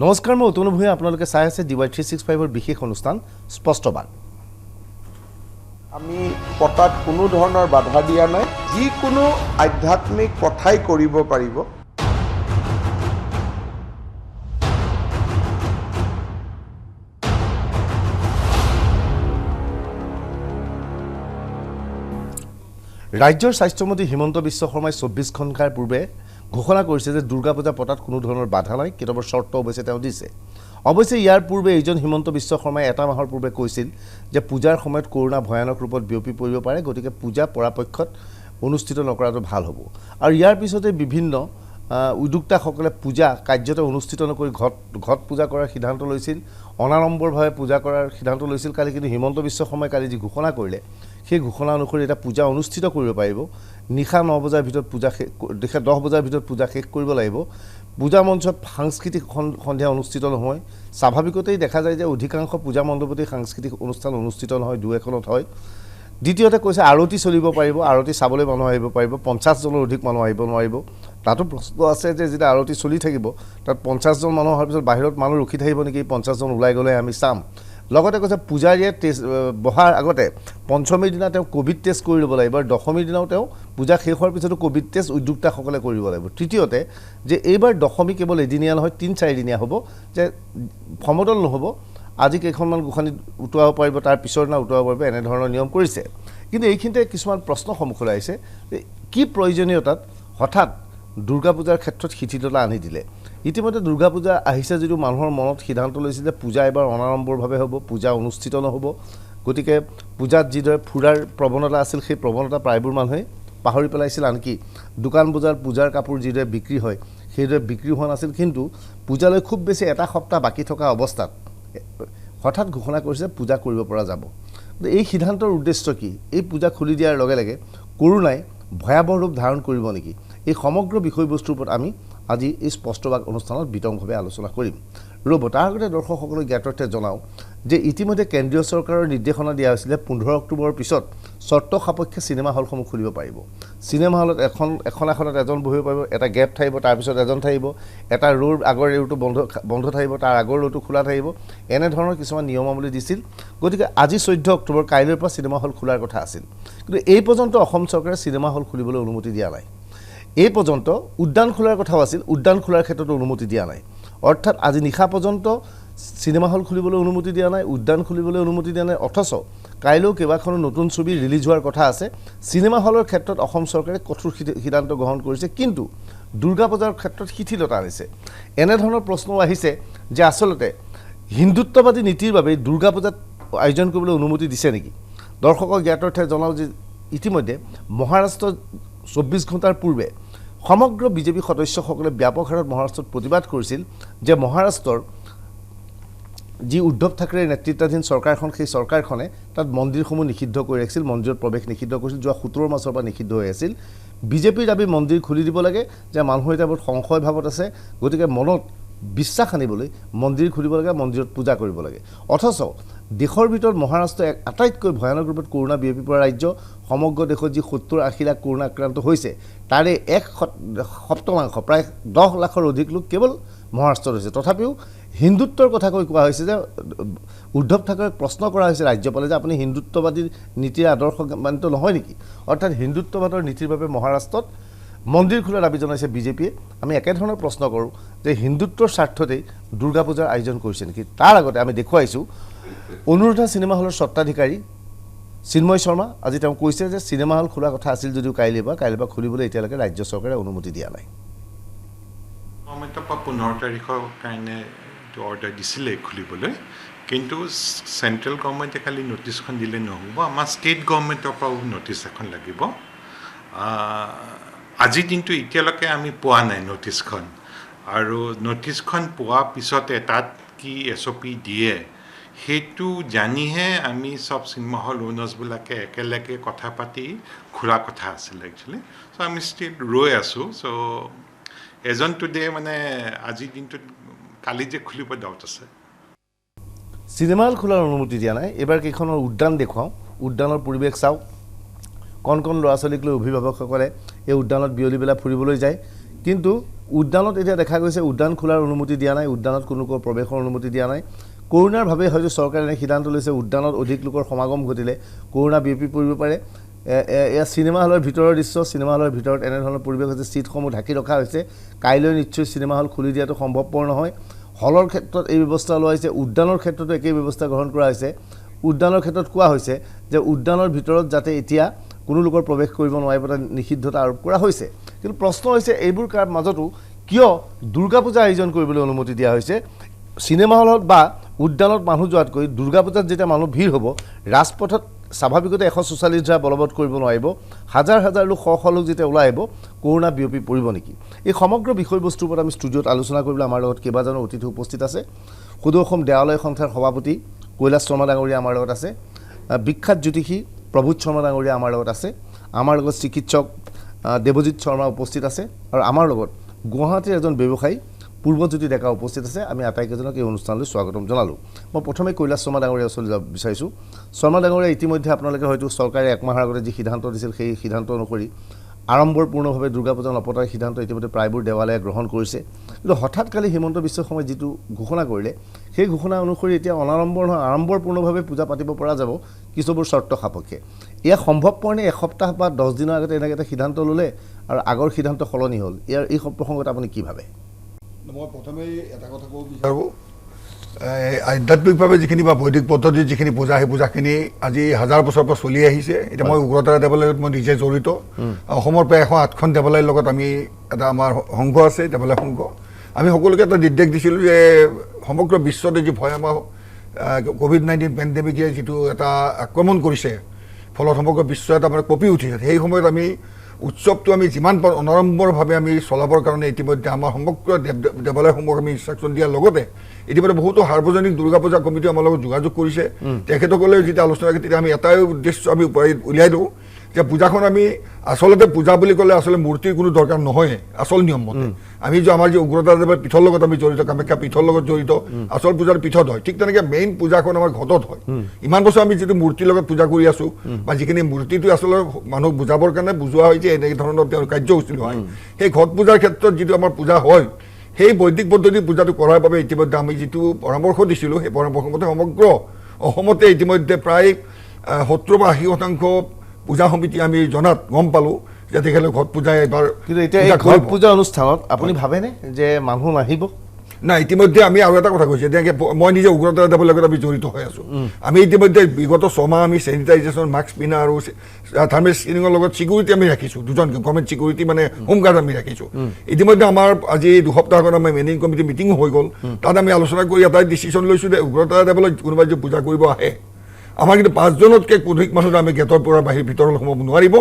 নমস্কাৰ মই অতনু ভূঞা আপোনালোকে চাই আছে DY365 ৰ বিশেষ অনুষ্ঠান স্পষ্টবাদ আমি পতাত কোনো ধৰণৰ বাধা দিয়া নাই যিকোনো আধ্যাত্মিক কথাই কৰিব পাৰিব ৰাজ্যৰ স্বাস্থ্যমন্ত্ৰী হিমন্ত বিশ্ব শৰ্মাই 24 ঘণ্টাৰ পূৰ্বে ঘোষণা কৰিছে যে দুৰ্গা পূজা পতাত কোনো ধৰণৰ বাধা নাই কেৱল শৰ্ত অৱশ্যে তেওঁ দিছে অৱশ্যে ইয়াৰ পূৰ্বে এইজন হিমন্ত বিশ্ব শৰ্মাই এটা মাহৰ পূৰ্বে কৈছিল যে পূজাৰ সময়ত কৰোনা ভয়ানক ৰূপত বিয়পি পৰিব পাৰে গতিকে পূজা পৰাপক্ষত অনুষ্ঠিত নকৰাটো ভাল হ'ব আৰু ইয়াৰ পিছতে বিভিন্ন উদ্যোক্তাসকলে পূজা কাৰ্যত অনুষ্ঠিত নকৰি ঘট পূজা কৰাৰ সিদ্ধান্ত লৈছিল অনাড়ম্বৰভাৱে পূজা কৰাৰ সিদ্ধান্ত লৈছিল কালি কিন্তু হিমন্ত বিশ্ব শৰ্মাই কালি যি ঘোষণা কৰিলে সেই ঘোষণা অনুসৰি এটা পূজা অনুষ্ঠিত কৰিব পাৰিব নিশা 9 বজাৰ ভিতৰত পূজা নিশা 10 বজাৰ ভিতৰত পূজা শেষ কৰিব লাগিব পূজা মঞ্চত সাংস্কৃতিক সন্ধিয়া অনুষ্ঠিত নহয় স্বাভাৱিকতেই দেখা যায় যে অধিকাংশ পূজা মণ্ডপতে সাংস্কৃতিক অনুষ্ঠান অনুষ্ঠিত নহয় দুই এখনত হয় দ্বিতীয়তে কৈছে আৰতি চলিব পাৰিব আৰতি চাবলৈ মানুহ আহিব পাৰিব 50 জনৰ অধিক মানুহ আহিব নোৱাৰিব তাতো প্ৰশ্ন আছে যে যেতিয়া আৰতি চলি থাকিব তাত 50 জন মানুহ হোৱাৰ পিছত বাহিৰত মানুহ ৰখি থাকিব নেকি 50 জন ওলাই গ'লে আমি চাম লগতে কৈছে পূজাৰীয়ে টেষ্ট বহাৰ আগতে পঞ্চমীৰ দিনা তেওঁ কোভিড টেষ্ট কৰি ল'ব লাগিব আৰু দশমীৰ দিনাও তেওঁ পূজা শেষ হোৱাৰ পিছতো কোভিড টেষ্ট উদ্যোক্তাসকলে কৰিব লাগিব তৃতীয়তে যে এইবাৰ দশমী কেৱল এদিনীয়া নহয় 3-4 দিনীয়া হ'ব যে সমদল নহ'ব আজি কেইখনমান গোখানি উঠোৱাব পাৰিব তাৰ পিছৰ দিনা উঠোৱাব পাৰিব এনে ধৰণৰ নিয়ম কৰিছে কিন্তু এইখিনিতে কিছুমান প্ৰশ্ন সন্মুখলৈ আহিছে যে কি প্ৰয়োজনীয়তাত হঠাৎ দুৰ্গা পূজাৰ ক্ষেত্ৰত শিথিলতা আনি দিলে ইতিমধ্যে দুৰ্গা পূজা আহিছে যদিও মানুহৰ মনত সিদ্ধান্ত লৈছিল যে পূজা এবাৰ অনাড়ম্বৰভাৱে হ'ব পূজা অনুষ্ঠিত নহ'ব গতিকে পূজাত যিদৰে ফুৰাৰ প্ৰৱণতা আছিল সেই প্ৰৱণতা প্ৰায়বোৰ মানুহে পাহৰি পেলাইছিল আনকি দোকান বজাৰ পূজাৰ কাপোৰ যিদৰে বিক্ৰী হয় সেইদৰে বিক্ৰী হোৱা নাছিল কিন্তু পূজালৈ খুব বেছি এটা সপ্তাহ বাকী থকা অৱস্থাত হঠাৎ ঘোষণা কৰিছে পূজা কৰিব পৰা যাব এই সিদ্ধান্তৰ উদ্দেশ্য কি এই পূজা খুলি দিয়াৰ লগে লগে কৰোনাই ভয়াৱহ ৰূপ ধাৰণ কৰিব নেকি এই সমগ্ৰ বিষয়বস্তুৰ ওপৰত আমি আজি এই স্পষ্টবাদ অনুষ্ঠানত বিতংভাৱে আলোচনা কৰিম ৰ'ব তাৰ আগতে দৰ্শকসকলক জ্ঞাতৰ্থে জনাওঁ যে ইতিমধ্যে কেন্দ্ৰীয় চৰকাৰৰ নিৰ্দেশনা দিয়া হৈছিলে 15 অক্টোবৰৰ পিছত চৰ্ত সাপেক্ষে চিনেমা হলসমূহ খুলিব পাৰিব চিনেমা হলত এখনত এজন বহিব পাৰিব এটা গেপ থাকিব তাৰপিছত এজন থাকিব এটা ৰোৰ আগৰ ৰোটো বন্ধ থাকিব তাৰ আগৰ ৰোটো খোলা থাকিব এনে ধৰণৰ কিছুমান নিয়মাৱলী দিছিল গতিকে আজি 14 অক্টোবৰ কাইলৈৰ পৰা চিনেমা হল খোলাৰ কথা আছিল কিন্তু এই পৰ্যন্ত অসম চৰকাৰে চিনেমা হল খুলিবলৈ অনুমতি দিয়া নাই এই পৰ্যন্ত উদ্যান খোলাৰ কথাও আছিল উদ্যান খোলাৰ ক্ষেত্ৰত অনুমতি দিয়া নাই অৰ্থাৎ আজি নিশা পৰ্যন্ত চিনেমা হল খুলিবলৈ অনুমতি দিয়া নাই উদ্যান খুলিবলৈ অনুমতি দিয়া নাই অথচ কাইলৈও কেইবাখনো নতুন ছবি ৰিলিজ হোৱাৰ কথা আছে চিনেমা হলৰ ক্ষেত্ৰত অসম চৰকাৰে কঠোৰ সিদ্ধান্ত গ্ৰহণ কৰিছে কিন্তু দুৰ্গা পূজাৰ ক্ষেত্ৰত শিথিলতা আনিছে এনে ধৰণৰ প্ৰশ্ন আহিছে যে আচলতে হিন্দুত্ববাদী নীতিৰ বাবে দুৰ্গা পূজাত আয়োজন কৰিবলৈ অনুমতি দিছে নেকি দৰ্শকক জ্ঞাতৰ্থে জনাওঁ যে ইতিমধ্যে মহাৰাষ্ট্ৰ 24 ঘণ্টাৰ পূৰ্বে সমগ্ৰ বিজেপি সদস্যসকলে ব্যাপক হাৰত মহাৰাষ্ট্ৰত প্ৰতিবাদ কৰিছিল যে মহাৰাষ্ট্ৰৰ যি উদ্ধৱ ঠাকৰেৰ নেতৃত্বাধীন চৰকাৰখন সেই চৰকাৰখনে তাত মন্দিৰসমূহ নিষিদ্ধ কৰি ৰাখিছিল মন্দিৰত প্ৰৱেশ নিষিদ্ধ কৰিছিল যোৱা 17 মাৰ্চৰ পৰা নিষিদ্ধ হৈ আছিল বিজেপিৰ দাবী মন্দিৰ খুলি দিব লাগে যে মানুহৰ এটা বহুত সংশয় ভাৱত আছে গতিকে মনত বিশ্বাস আনিবলৈ মন্দিৰ খুলিব লাগে মন্দিৰত পূজা কৰিব লাগে অথচ দেশৰ ভিতৰত মহাৰাষ্ট্ৰ এক আটাইতকৈ ভয়ানক ৰূপত কৰোনা বিয়পি পৰা ৰাজ্য সমগ্ৰ দেশত যি 70-80 লাখ কৰোনা আক্ৰান্ত হৈছে তাৰে এক সপ্তমাংশ প্ৰায় 10 লাখৰ অধিক লোক কেৱল মহাৰাষ্ট্ৰত হৈছে তথাপিও হিন্দুত্বৰ কথা কৈ কোৱা হৈছে যে উদ্ধৱ ঠাকৰেক প্ৰশ্ন কৰা হৈছে ৰাজ্যপালে যে আপুনি হিন্দুত্ববাদী নীতিৰ আদৰ্শ মানিত নহয় নেকি অৰ্থাৎ হিন্দুত্ববাদৰ নীতিৰ বাবে মহাৰাষ্ট্ৰত মন্দিৰ খোলাৰ দাবী জনাইছে বিজেপিয়ে আমি একেধৰণৰ প্ৰশ্ন কৰোঁ যে হিন্দুত্বৰ স্বাৰ্থতেই দুৰ্গা পূজাৰ আয়োজন কৰিছে নেকি তাৰ আগতে আমি দেখুৱাইছোঁ অনুৰাধা চিনেমা হলৰ স্বত্বাধিকাৰী চিন্ময় শৰ্মা আজি তেওঁ কৈছে যে চিনেমা হল খোলাৰ কথা আছিল যদিও কাইলৈ পৰা খুলিবলৈ এতিয়ালৈকে ৰাজ্য চৰকাৰে অনুমতি দিয়া নাই মমতা 15 তাৰিখৰ কাৰণে অৰ্ডাৰ দিছিলে খুলিবলৈ কিন্তু চেণ্ট্ৰেল গভৰ্ণমেণ্টে খালি নটিছখন দিলে নহ'ব আমাৰ ষ্টেট গভৰ্ণমেণ্টৰ পৰাও নটিছ এখন লাগিব আজি কিন্তু এতিয়ালৈকে আমি পোৱা নাই নটিছখন আৰু নটিছখন পোৱাৰ পিছতে তাত কি SOP দিয়ে সেইটো জানিহে আমি সব চিনেমা হল ওনাৰ্ছবিলাকে একেলগে কথা পাতি খোলা কথা আছিলে একচুৱেলি চ' আমি ষ্টিল ৰৈ আছোঁ চ' এজন টুডে মানে আজিৰ দিনটোত কালি যে খুলিব ডাউট আছে চিনেমা হল খোলাৰ অনুমতি দিয়া নাই এবাৰ কেইখনৰ উদ্যান দেখুৱাওঁ উদ্যানৰ পৰিৱেশ চাওক কণ ল'ৰা ছোৱালীক লৈ অভিভাৱকসকলে এই উদ্যানত বিয়লি বেলা ফুৰিবলৈ যায় কিন্তু উদ্যানত এতিয়া দেখা গৈছে উদ্যান খোলাৰ অনুমতি দিয়া নাই, উদ্যানত কোনো প্ৰৱেশৰ অনুমতি দিয়া নাই। কৰোণাৰ ভাৱে হয়তো চৰকাৰে এনে সিদ্ধান্ত লৈছে উদ্যানত অধিক লোকৰ সমাগম ঘটিলে কৰোণা বিয়পি পৰিব পাৰে। এয়া চিনেমা হলৰ ভিতৰৰ দৃশ্য, চিনেমা হলৰ ভিতৰত এনেধৰণৰ পৰিৱেশ হৈছে, ছিটসমূহ ঢাকি ৰখা হৈছে। কাইলৈ নিশ্চয় চিনেমা হল খুলি দিয়াটো সম্ভৱপৰ নহয়। হলৰ ক্ষেত্ৰত এই ব্যৱস্থা লোৱা হৈছে, উদ্যানৰ ক্ষেত্ৰতো একেই ব্যৱস্থা গ্ৰহণ কৰা হৈছে। উদ্যানৰ ক্ষেত্ৰত কোৱা হৈছে যে উদ্যানৰ ভিতৰত যাতে এতিয়া কোনো লোকৰ প্ৰৱেশ কৰিব নোৱাৰিব তাত নিষিদ্ধতা আৰোপ কৰা হৈছে। কিন্তু প্ৰশ্ন হৈছে এইবোৰ মাজতো কিয় দুৰ্গা পূজা আয়োজন কৰিবলৈ অনুমতি দিয়া হৈছে? চিনেমা হলত বা উদ্যানত মানুহ যোৱাতকৈ দুৰ্গা পূজাত যেতিয়া মানুহ ভিৰ হ'ব, ৰাজপথত স্বাভাৱিকতে 144 ধাৰা বলবৎ কৰিব নোৱাৰিব। হাজাৰ হাজাৰ লোক, শ শ লোক যেতিয়া ওলাই আহিব, কৰোণা বিয়পি পৰিব নেকি? এই সমগ্ৰ বিষয়বস্তুৰ ওপৰত আমি ষ্টুডিঅ'ত আলোচনা কৰিবলৈ আমাৰ লগত কেইবাজনো অতিথি উপস্থিত আছে। সদৌ অসম দেৱালয় সন্থাৰ সভাপতি কৈলাশ শৰ্মা ডাঙৰীয়া আমাৰ লগত আছে, বিখ্যাত জ্যোতিষী প্ৰভুত শৰ্মা ডাঙৰীয়া আমাৰ লগত আছে, আমাৰ লগত চিকিৎসক দেৱজিৎ শৰ্মা উপস্থিত আছে, আৰু আমাৰ লগত গুৱাহাটীৰ এজন ব্যৱসায়ী পূৰ্বজ্যোতি ডেকা উপস্থিত আছে। আমি আটাইকেইজনক এই অনুষ্ঠানলৈ স্বাগতম জনালোঁ। মই প্ৰথমে কৈলাশ শৰ্মা ডাঙৰীয়া ওচৰলৈ যাব বিচাৰিছোঁ। শৰ্মা ডাঙৰীয়া, ইতিমধ্যে আপোনালোকে হয়তো চৰকাৰে এক মাহৰ আগতে যি সিদ্ধান্ত দিছিল সেই সিদ্ধান্ত অনুসৰি আড়ম্বৰপূৰ্ণভাৱে দুৰ্গা পূজা নপতাৰ সিদ্ধান্ত ইতিমধ্যে প্ৰায়বোৰ দেৱালয়ে গ্ৰহণ কৰিছে। কিন্তু হঠাৎ কালি হিমন্ত বিশ্ব শৰ্মাই যিটো ঘোষণা কৰিলে, সেই ঘোষণা অনুসৰি এতিয়া অনাড়ম্বৰ নহয় আড়ম্বৰপূৰ্ণভাৱে পূজা পাতিব পৰা যাব কিছুবোৰ চৰ্ত সাপেক্ষে। এয়া সম্ভৱপৰ নে? এসপ্তাহ বা 10 দিনৰ আগতে এনেকৈ এটা সিদ্ধান্ত ল'লে আৰু আগৰ সিদ্ধান্ত সলনি হ'ল। ইয়াৰ এই প্ৰসংগত আপুনি কি ভাবে? মই প্ৰথমেই এটা কথা ক'ব বিচাৰোঁ, আধ্যাত্মিকভাৱে যিখিনি বা বৈদিক পদ্ধতিৰ যিখিনি পূজা, সেই পূজাখিনি আজি হাজাৰ বছৰৰ পৰা চলি আহিছে। এতিয়া মই উগ্ৰতাৰা দেৱালয়ত মই নিজে জড়িত। অসমৰ প্ৰায় 108খন দেৱালয়ৰ লগত আমি এটা আমাৰ সংঘ আছে, দেৱালয় সংঘ। আমি সকলোকে এটা নিৰ্দেশ দিছিলোঁ যে সমগ্ৰ বিশ্বতে যি ভয়াৱহ COVID-19 পেণ্ডেমিকে যিটো এটা আক্ৰমণ কৰিছে, ফলত সমগ্ৰ বিশ্ব এটা মানে কঁপি উঠিছে। সেই সময়ত আমি উৎসৱটো আমি যিমান পাৰোঁ অনাড়ম্বৰভাৱে আমি চলাবৰ কাৰণে ইতিমধ্যে আমাৰ সমগ্ৰ দেৱালয়সমূহক আমি ইনষ্ট্ৰাকশ্যন দিয়াৰ লগতে ইতিমধ্যে বহুতো সাৰ্বজনিক দুৰ্গা পূজা কমিটিয়ে আমাৰ লগত যোগাযোগ কৰিছে। তেখেতসকলে যেতিয়া আলোচনা কৰে তেতিয়া আমি এটাই উদ্দেশ্য আমি উলিয়াই দিওঁ যে পূজাখন আমি আচলতে পূজা বুলি ক'লে আচলতে মূৰ্তিৰ কোনো দৰকাৰ নহয়। আচল নিয়ম মতে আমি যে আমাৰ যে উগ্ৰতাৰা দেৱালয় পীঠৰ লগত আমি জড়িত, কামাখ্যা পীঠৰ লগত জড়িত, আচল পূজাৰ পীঠত হয়। ঠিক তেনেকৈ মেইন পূজাখন আমাৰ ঘটত হয়। ইমান বছৰ আমি যিটো মূৰ্তিৰ লগত পূজা কৰি আছোঁ বা যিখিনি মূৰ্তিটো আচলতে মানুহক বুজাবৰ কাৰণে বুজোৱা হয় যে এনে ধৰণৰ তেওঁৰ কাৰ্যসূচী হয়, সেই ঘট পূজাৰ ক্ষেত্ৰত যিটো আমাৰ পূজা হয়, সেই বৈদিক পদ্ধতিৰ পূজাটো কৰাৰ বাবে ইতিমধ্যে আমি যিটো পৰামৰ্শ দিছিলোঁ, সেই পৰামৰ্শমতে সমগ্ৰ অসমতে ইতিমধ্যে প্ৰায় 70 বা 80% পূজা সমিতি আমি জনাত গম পালোঁ যে তেখেতলোক ঘট পূজা এবাৰ। কিন্তু এতিয়া এই ঘট পূজা অনুষ্ঠানত আপুনি ভাবেনে যে মানুহ নাহিব? নাই, ইতিমধ্যে আমি আৰু এটা কথা কৈছোঁ, যেনেকৈ মই নিজে উগ্ৰতাৰা দেৱালয়ৰ লগত আমি জড়িত হৈ আছোঁ। আমি ইতিমধ্যে বিগত 6 মাহ আমি চেনিটাইজেশ্যন, মাস্ক পিন্ধা আৰু থাৰ্মেল স্ক্ৰিনিঙৰ লগত চিকিউৰিটি আমি ৰাখিছোঁ, দুজন গভৰ্ণমেণ্ট চিকিউৰিটি মানে হোমগাৰ্ড আমি ৰাখিছোঁ। ইতিমধ্যে আমাৰ আজি 2 সপ্তাহ আগত আমাৰ মেনেজিং কমিটি মিটিঙো হৈ গ'ল। তাত আমি আলোচনা কৰি এটাই ডিচিশ্যন লৈছোঁ যে উগ্ৰতাৰা দেৱালয়ত কোনোবাই যদি পূজা কৰিব আহে, আমাৰ কিন্তু 5 জনতকৈ অধিক মানুহ আমি গেটৰ পৰা বাহিৰ ভিতৰলৈ সোমাব নোৱাৰিব,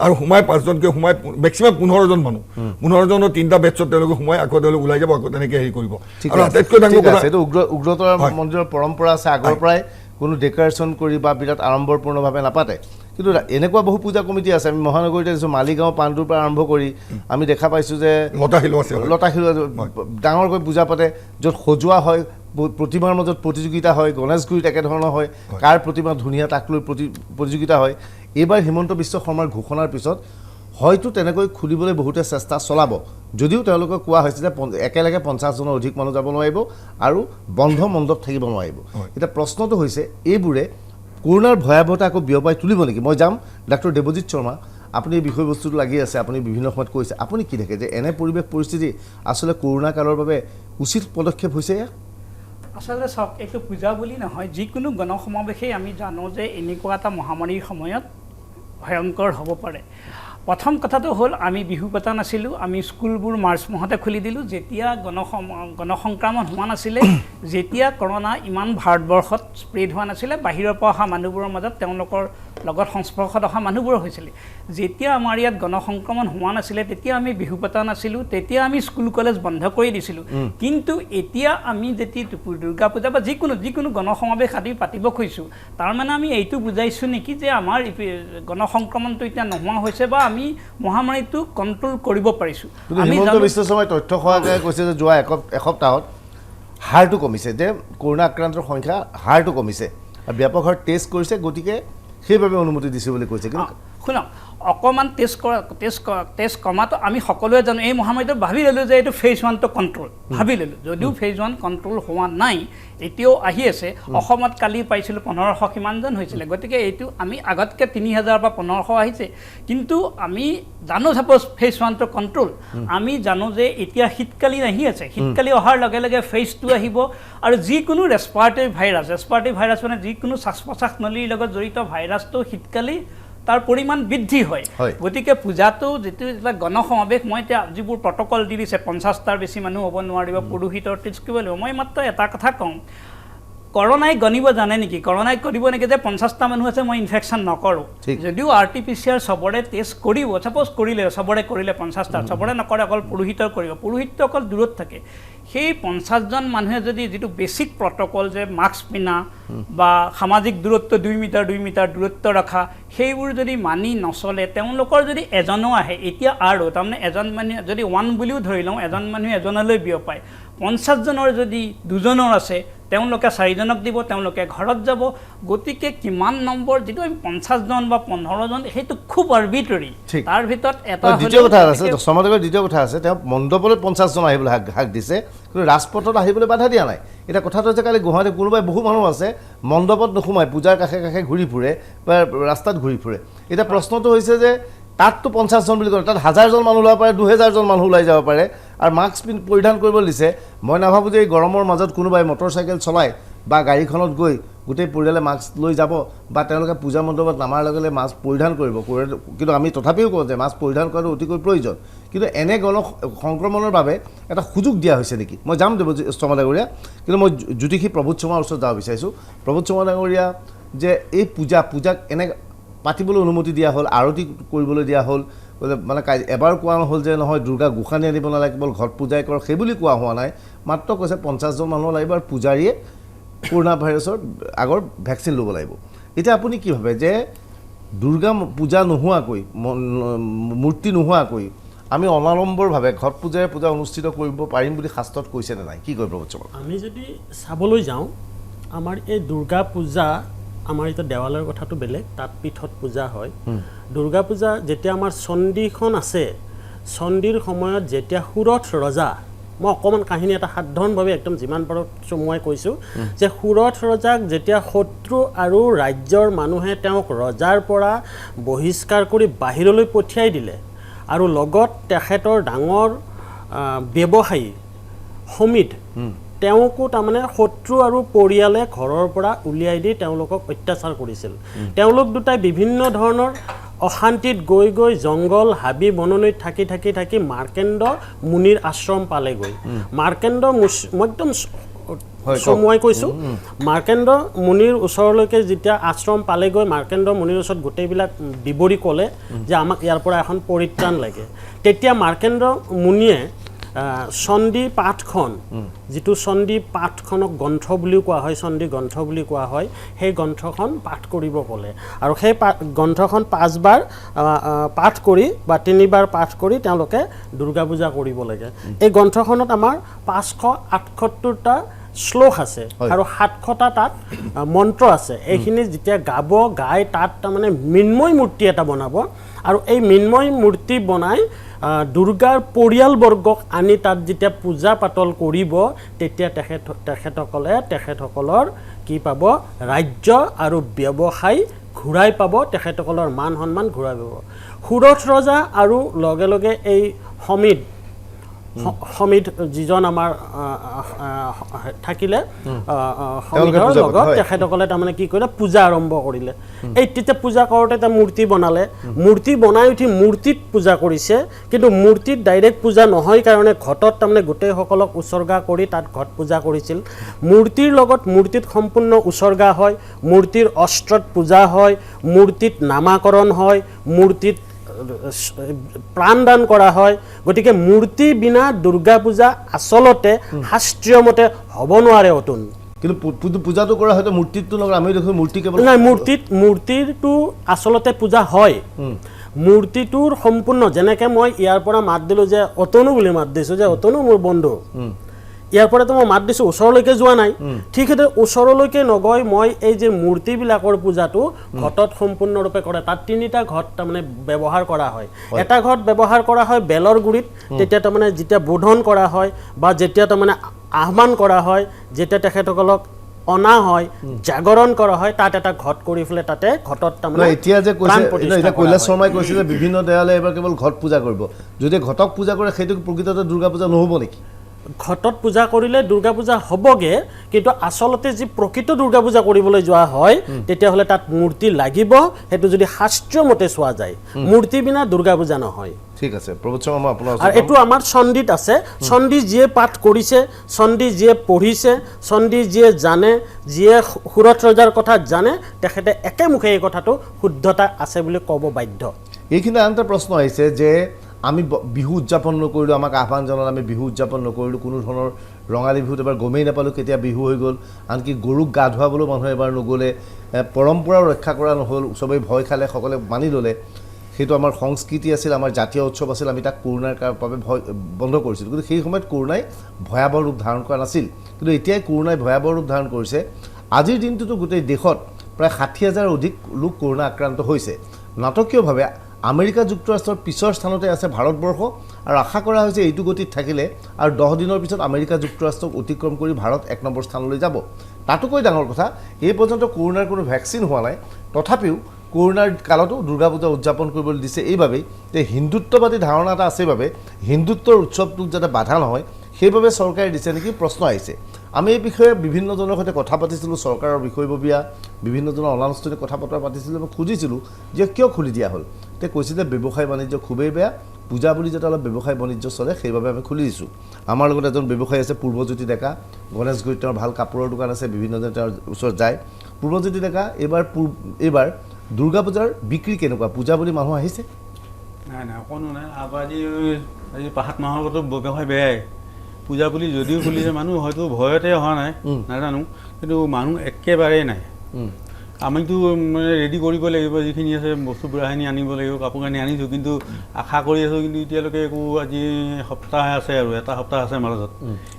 আৰু সোমাই 5 জনকৈ সোমাই মেক্সিমাম 15 জন মানুহ, 15 জনৰ 3টা বেটছত তেওঁলোকে সোমাই আকৌ তেওঁলোকে ওলাই যাব, আকৌ তেনেকৈ হেৰি কৰিব। আৰু আটাইতকৈ ডাঙৰ কথা, এইটো উগ্ৰতাৰা মন্দিৰৰ পৰম্পৰা আছে, আগৰ পৰাই কোনো ডেকৰেশ্যন কৰি বা বিৰাট আড়ম্বৰপূৰ্ণভাৱে নাপাতে। কিন্তু এনেকুৱা বহু পূজা কমিটি আছে, আমি মহানগৰীতে দেখিছোঁ, মালিগাঁও পাণ্ডুৰ পৰা আৰম্ভ কৰি আমি দেখা পাইছোঁ যে লতাশিল ডাঙৰকৈ পূজা পাতে, য'ত সজোৱা হয়, প্ৰতিমাৰ মাজত প্ৰতিযোগিতা হয়, গণেশগুৰিত একেধৰণৰ হয়, কাৰ প্ৰতিমা ধুনীয়া তাক লৈ প্ৰতিযোগিতা হয়। এইবাৰ হিমন্ত বিশ্ব শৰ্মাৰ ঘোষণাৰ পিছত হয়তো তেনেকৈ খুলিবলৈ বহুতে চেষ্টা চলাব, যদিও তেওঁলোকে কোৱা হৈছে যে একেলগে 50 জনৰ অধিক মানুহ যাব নোৱাৰিব আৰু বন্ধ মণ্ডপ থাকিব নোৱাৰিব। এতিয়া প্ৰশ্নটো হৈছে এইবোৰে কৰোণাৰ ভয়াৱহতা আকৌ বিয়পাই তুলিব নেকি? মই যাম ডাক্তৰ দেৱজিৎ শৰ্মা, আপুনি এই বিষয়বস্তুটো লাগি আছে, আপুনি বিভিন্ন সময়ত কৈছে, আপুনি কি দেখে যে এনে পৰিৱেশ পৰিস্থিতি আচলতে কৰোণা কালৰ বাবে উচিত পদক্ষেপ হৈছে? আচলতে চাওক, এইটো পূজা বুলি নহয়, যিকোনো গণসমাৱেশেই আমি জানো যে এনেকুৱা এটা মহামাৰীৰ সময়ত ভয়ংকৰ হ'ব পাৰে। প্ৰথম কথাটো হ'ল আমি বিহু পতা নাছিলোঁ, আমি স্কুলবোৰ মাৰ্চ মাহতে খুলি দিলোঁ, যেতিয়া গণসংক্ৰমণ হোৱা নাছিলে, যেতিয়া কৰোণা ইমান ভাৰতবৰ্ষত স্প্ৰেড হোৱা নাছিলে, বাহিৰৰ পৰা অহা মানুহবোৰৰ মাজত তেওঁলোকৰ লগত সংস্পৰ্শত অহা মানুহবোৰ হৈছিলে। যেতিয়া আমাৰ ইয়াত গণসংক্ৰমণ হোৱা নাছিলে তেতিয়া আমি বিহু পতা নাছিলোঁ, তেতিয়া আমি স্কুল কলেজ বন্ধ কৰি দিছিলোঁ। কিন্তু এতিয়া আমি যেতিয়া দুৰ্গা পূজা বা যিকোনো গণসমাৱেশ আদি পাতিব খুজিছোঁ, তাৰমানে আমি এইটো বুজাইছোঁ নেকি যে আমাৰ গণসংক্ৰমণটো এতিয়া নোহোৱা হৈছে বা আমি মহামাৰীটো কণ্ট্ৰল কৰিব পাৰিছোঁ। হিমন্ত বিশ্ব শৰ্মাই তথ্য সহায়কাৰে কৈছে যে যোৱা এসপ্তাহত হাৰটো কমিছে, যে কৰোণা আক্ৰান্তৰ সংখ্যা হাৰটো কমিছে আৰু ব্যাপক হাৰত টেষ্ট কৰিছে, গতিকে সেইবাবে অনুমতি দিছে বুলি কৈছে। কিন্তু শুনক অকণমান টেষ্ট কমাটো আমি সকলোৱে জানো এই মহামাৰীটো ভাবি ল'লোঁ যে এইটো ফেজ 1টো কণ্ট্ৰল ভাবি ল'লোঁ যদিও ফেজ 1 কণ্ট্ৰল হোৱা নাই এতিয়াও আহি আছে অসমত কালি পাইছিলোঁ 1500 কিমানজন হৈছিলে গতিকে এইটো আমি আগতকৈ 3000 বা 1500 আহিছে কিন্তু আমি জানো ছাপ'জ ফেজ 1টো কণ্ট্ৰল আমি জানো যে এতিয়া শীতকালি আহি আছে শীতকালি অহাৰ লগে লগে ফেজ 2 আহিব আৰু যিকোনো ৰেস্পিৰেটৰী ভাইৰাছ মানে যিকোনো শ্বাস প্ৰশ্বাস নলীৰ লগত জড়িত ভাইৰাছটো শীতকালি তাৰ পৰিমাণ বৃদ্ধি হয় গতিকে পূজাটো যিটো এটা গণসমাৱেশ মই এতিয়া যিবোৰ প্ৰট'কল দি দিছে 50টাৰ বেছি মানুহ হ'ব নোৱাৰিব পুৰোহিতৰ টিচ কৰিব লাগিব মই মাত্ৰ এটা কথা কওঁ কৰোনাই গণিব জানে নেকি কৰোনাই কৰিব নেকি যে 50টা মানুহ আছে মই ইনফেকশ্যন নকৰোঁ যদিও RT-PCR চবৰে টেষ্ট কৰিব ছাপ'জ কৰিলে চবৰে কৰিলে 50টা চবৰে নকৰে অকল পুৰোহিতৰ কৰিব পুৰোহিতটো অকল দূৰত থাকে সেই 50জন মানুহে যদি যিটো বেছিক প্ৰট'কল যে মাস্ক পিন্ধা বা সামাজিক দূৰত্ব 2 মিটাৰ দূৰত্ব ৰখা সেইবোৰ যদি মানি নচলে তেওঁলোকৰ যদি এজনো আহে এতিয়া আৰু তাৰমানে এজন মানুহে যদি 1 বুলিও ধৰি লওঁ এজন মানুহে এজনলৈ বিয়পায় 50জনৰ যদি দুজনৰ আছে তেওঁলোকে 4জনক দিব তেওঁলোকে ঘৰত যাব গতিকে কিমান নম্বৰ যিটো আমি 50জন বা 15জন সেইটো খুব আৰ্বিট্ৰাৰী তাৰ ভিতৰত এটা দ্বিতীয় কথা আছে সমাজৰ দ্বিতীয় কথা আছে তেওঁ মণ্ডপলৈ 50জন আহিবলৈ হাক দিছে কিন্তু ৰাজপথত আহিবলৈ বাধা দিয়া নাই এটা কথাটো যে কালি গুৱাহাটীত কোনোবাই বহু মানুহ আছে মণ্ডপত নোসোমায় পূজাৰ কাষে কাষে ঘূৰি ফুৰে বা ৰাস্তাত ঘূৰি ফুৰে এতিয়া প্ৰশ্নটো হৈছে যে তাততো 50জন বুলি ক'লে তাত 1000জন মানুহ ওলাব পাৰে 2000জন মানুহ ওলাই যাব পাৰে আৰু মাস্ক পৰিধান কৰিব দিছে মই নাভাবোঁ যে এই গৰমৰ মাজত কোনোবাই মটৰচাইকেল চলায় বা গাড়ীখনত গৈ গোটেই পৰিয়ালে মাস্ক লৈ যাব বা তেওঁলোকে পূজা মণ্ডপত নামাৰ লগে লগে মাস্ক পৰিধান কৰিব কিন্তু আমি তথাপিও কওঁ যে মাস্ক পৰিধান কৰাটো অতিকৈ প্ৰয়োজন কিন্তু এনে সংক্ৰমণৰ বাবে এটা সুযোগ দিয়া হৈছে নেকি মই যাম দেৱ শৰ্মা ডাঙৰীয়া কিন্তু মই জ্যোতিষী প্ৰভুত শৰ্মাৰ ওচৰত যাব বিচাৰিছোঁ প্ৰভুত শৰ্মা ডাঙৰীয়া যে এই পূজাক এনে পাতিবলৈ অনুমতি দিয়া হ'ল আৰতি কৰিবলৈ দিয়া হ'ল মানে এবাৰ কোৱা নহ'ল যে নহয় দুৰ্গা গোসানী আনিব নালাগে কেৱল ঘৰত পূজাই কৰক সেই বুলি কোৱা হোৱা নাই মাত্ৰ কৈছে 50জন মানুহ লাগিব আৰু পূজাৰীয়ে কৰোণা ভাইৰাছৰ আগৰ ভেকচিন ল'ব লাগিব এতিয়া আপুনি কি ভাবে যে দুৰ্গা পূজা নোহোৱাকৈ মূৰ্তি নোহোৱাকৈ আমি অনাড়ম্বৰভাৱে ঘৰত পূজা অনুষ্ঠিত কৰিব পাৰিম বুলি শাস্ত্ৰত কৈছে নে নাই কি কয় প্ৰভুত শৰ্মা আমি যদি চাবলৈ যাওঁ আমাৰ এই দুৰ্গা পূজা আমাৰ এতিয়া দেৱালৰ কথাটো বেলেগ তাত পীঠত পূজা হয় দুৰ্গা পূজা যেতিয়া আমাৰ চণ্ডীখন আছে চণ্ডীৰ সময়ত যেতিয়া সুৰথ ৰজা মই অকণমান কাহিনী এটা সাধাৰণভাৱে একদম যিমান পাৰোঁ চমুৱাই কৈছোঁ যে সুৰথ ৰজাক যেতিয়া শত্ৰু আৰু ৰাজ্যৰ মানুহে তেওঁক ৰজাৰ পৰা বহিষ্কাৰ কৰি বাহিৰলৈ পঠিয়াই দিলে আৰু লগত তেখেতৰ ডাঙৰ ব্যৱসায়ী সমিত তেওঁকো তাৰমানে শত্ৰু আৰু পৰিয়ালে ঘৰৰ পৰা উলিয়াই দি তেওঁলোকক অত্যাচাৰ কৰিছিল তেওঁলোক দুটাই বিভিন্ন ধৰণৰ অশান্তিত গৈ জংগল হাবি বননিত থাকি মাৰ্কেণ্ড মুনিৰ আশ্ৰম পালেগৈ মাৰ্কেণ্ড মই একদম চমুৱাই কৈছোঁ মাৰ্কেণ্ড মুনিৰ ওচৰলৈকে যেতিয়া আশ্ৰম পালেগৈ মাৰ্কেণ্ড মুনিৰ ওচৰত গোটেইবিলাক বিৱৰি ক'লে যে আমাক ইয়াৰ পৰা এখন পৰিত্ৰাণ লাগে তেতিয়া মাৰ্কেণ্ড মুনিয়ে চণ্ডী পাঠখন যিটো চণ্ডী পাঠখনক গ্ৰন্থ বুলিও কোৱা হয় চণ্ডী গ্ৰন্থ বুলি কোৱা হয় সেই গ্ৰন্থখন পাঠ কৰিব ক'লে আৰু সেই গ্ৰন্থখন 5বাৰ পাঠ কৰি বা 3বাৰ পাঠ কৰি তেওঁলোকে দুৰ্গা পূজা কৰিব লাগে এই গ্ৰন্থখনত আমাৰ 578টা শ্লোক আছে আৰু 700টা তাত মন্ত্ৰ আছে এইখিনি যেতিয়া গাই তাত তাৰমানে মৃন্ময় মূৰ্তি এটা বনাব আৰু এই মৃন্ময় মূৰ্তি বনাই দুৰ্গাৰ পৰিয়ালবৰ্গক আনি তাত যেতিয়া পূজা পাতল কৰিব তেতিয়া তেখেতসকলৰ কি পাব ৰাজ্য আৰু ব্যৱসায় ঘূৰাই পাব তেখেতসকলৰ মান সন্মান ঘূৰাই পাব সুৰথ ৰজা আৰু লগে লগে এই সমিত যিজন আমাৰ থাকিলে সমিতৰ লগত তেখেতসকলে তাৰমানে কি কৰিলে পূজা আৰম্ভ কৰিলে এই তেতিয়া পূজা কৰোঁতে এটা মূৰ্তি বনালে মূৰ্তি বনাই উঠি মূৰ্তিত পূজা কৰিছে কিন্তু মূৰ্তিত ডাইৰেক্ট পূজা নহয় কাৰণে ঘটত তাৰমানে গোটেইসকলক উৎসৰ্গা কৰি তাত ঘট পূজা কৰিছিল মূৰ্তিৰ লগত মূৰ্তিত সম্পূৰ্ণ উৎসৰ্গা হয় মূৰ্তিৰ অস্ত্ৰত পূজা হয় মূৰ্তিত নামাকৰণ হয় মূৰ্তিত প্ৰাণদান কৰা হয় গতিকে মূৰ্তি বিনা দুৰ্গা পূজা আচলতে শাস্ত্ৰীয় মতে হ'ব নোৱাৰে অতুন কিন্তু পূজাটো কৰা হয়তো মূৰ্তিটো নকৰা আমি দেখোঁ মূৰ্তি কেৱল নাই মূৰ্তিটো আচলতে পূজা হয় মূৰ্তিটোৰ সম্পূৰ্ণ যেনেকৈ মই ইয়াৰ পৰা মাত দিলোঁ যে অতনু বুলি মাত দিছোঁ যে অতনু মোৰ বন্ধু ইয়াৰ পৰাতো মই মাত দিছোঁ ওচৰলৈকে যোৱা নাই ঠিক সেইদৰে ওচৰলৈকে নগৈ মই এই যে মূৰ্তিবিলাকৰ পূজাটো ঘটত সম্পূৰ্ণৰূপে কৰে তাত 3টা ঘট তাৰমানে ব্যৱহাৰ কৰা হয় এটা ঘট ব্যৱহাৰ কৰা হয় বেলৰ গুৰিত তেতিয়া তাৰমানে যেতিয়া বোধন কৰা হয় বা যেতিয়া তাৰমানে আহ্বান কৰা হয় যেতিয়া তেখেতসকলক অনা হয় জাগৰণ কৰা হয় তাত এটা ঘট কৰি ফেলে তাতে ঘটত তাৰমানে এতিয়া যে কৈছে এতিয়া কৈলাশ শৰ্মাই কৈছে যে বিভিন্ন দেৱালয় এবাৰ কেৱল ঘট পূজা কৰিব যদি ঘটক পূজা কৰে সেইটো প্ৰকৃততে দুৰ্গা পূজা নহ'ব নেকি ঘটত পূজা কৰিলে দুৰ্গা পূজা হ'বগে কিন্তু আচলতে যি প্ৰকৃত দুৰ্গা পূজা কৰিবলৈ যোৱা হয় তেতিয়াহ'লে তাত মূৰ্তি লাগিব সেইটো যদি শাস্ত্ৰীয় মতে চোৱা যায় মূৰ্তি বিনা দুৰ্গা পূজা নহয় ঠিক আছে প্ৰবোধ শৰ্মা মই আপোনাৰ আৰু এইটো আমাৰ চণ্ডীত আছে চণ্ডী যিয়ে পাঠ কৰিছে চণ্ডী যিয়ে পঢ়িছে চণ্ডী যিয়ে জানে যিয়ে সুৰথ ৰজাৰ কথা জানে তেখেতে একেমুখে এই কথাটো শুদ্ধতা আছে বুলি ক'ব বাধ্য এইখিনি আন এটা প্ৰশ্ন আহিছে যে আমি বিহু উদযাপন নকৰিলোঁ আমাক আহ্বান জনালে আমি বিহু উদযাপন নকৰিলোঁ কোনো ধৰণৰ ৰঙালী বিহুত এবাৰ গমেই নাপালোঁ কেতিয়া বিহু হৈ গ'ল আনকি গৰুক গা ধুৱাবলৈও মানুহে এবাৰ নগ'লে পৰম্পৰাও ৰক্ষা কৰা নহ'ল চবেই ভয় খালে সকলোৱে মানি ল'লে সেইটো আমাৰ সংস্কৃতি আছিল আমাৰ জাতীয় উৎসৱ আছিল আমি তাক কৰোণাৰ বাবে বন্ধ কৰিছিলোঁ কিন্তু সেই সময়ত কৰোণাই ভয়াৱহ ৰূপ ধাৰণ কৰা নাছিল কিন্তু এতিয়াই কৰোণাই ভয়াৱহ ৰূপ ধাৰণ কৰিছে আজিৰ দিনটোতো গোটেই দেশত প্ৰায় 60,000 অধিক লোক কৰোণা আক্ৰান্ত হৈছে নাটকীয়ভাৱে আমেৰিকা যুক্তৰাষ্ট্ৰৰ পিছৰ স্থানতে আছে ভাৰতবৰ্ষ আৰু আশা কৰা হৈছে এইটো গতিত থাকিলে আৰু 10 দিনৰ পিছত আমেৰিকা যুক্তৰাষ্ট্ৰক অতিক্ৰম কৰি ভাৰত 1 নম্বৰ স্থানলৈ যাব তাতোকৈ ডাঙৰ কথা এই পৰ্যন্ত কৰোণাৰ কোনো ভেকচিন হোৱা নাই তথাপিও কৰোণাৰ কালতো দুৰ্গা পূজা উদযাপন কৰিবলৈ দিছে এইবাবেই যে হিন্দুত্ববাদী ধাৰণা এটা আছে বাবে হিন্দুত্বৰ উৎসৱটোক যাতে বাধা নহয় সেইবাবে চৰকাৰে দিছে নেকি প্ৰশ্ন আহিছে আমি এই বিষয়ে বিভিন্নজনৰ সৈতে কথা পাতিছিলোঁ চৰকাৰৰ বিষয়ববীয়া বিভিন্নজনৰ অনানুষ্ঠানিক কথা বতৰা পাতিছিলোঁ মই খুজিছিলোঁ যে কিয় খুলি দিয়া হ'ল তে কৈছে যে ব্যৱসায় বাণিজ্য খুবেই বেয়া পূজা বুলি যাতে অলপ ব্যৱসায় বাণিজ্য চলে সেইবাবে আমি খুলি দিছোঁ আমাৰ লগত এজন ব্যৱসায়ী আছে পূৰ্বজ্যোতি ডেকা গণেশগুৰিত তেওঁৰ ভাল কাপোৰৰ দোকান আছে বিভিন্নজনে তেওঁৰ ওচৰত যায় পূৰ্বজ্যোতি ডেকা এইবাৰ দুৰ্গা পূজাৰ বিক্ৰী কেনেকুৱা পূজা বুলি মানুহ আহিছে নাই নাই অকণো নাই আজি 5 মাহৰ আগতো ব্যৱসায় বেয়াই পূজা বুলি যদিও খুলিছে মানুহ হয়তো ভয়তে অহা নাই নাজানো কিন্তু মানুহ একেবাৰেই নাই আমিতো মানে ৰেডি কৰিব লাগিব যিখিনি আছে বস্তুবোৰখিনি আনিব লাগিব কাপোৰ কানি আনিছোঁ কিন্তু আশা কৰি আছোঁ কিন্তু এতিয়ালৈকে একো আজি সপ্তাহ আছে আৰু এটা সপ্তাহ আছে মাজত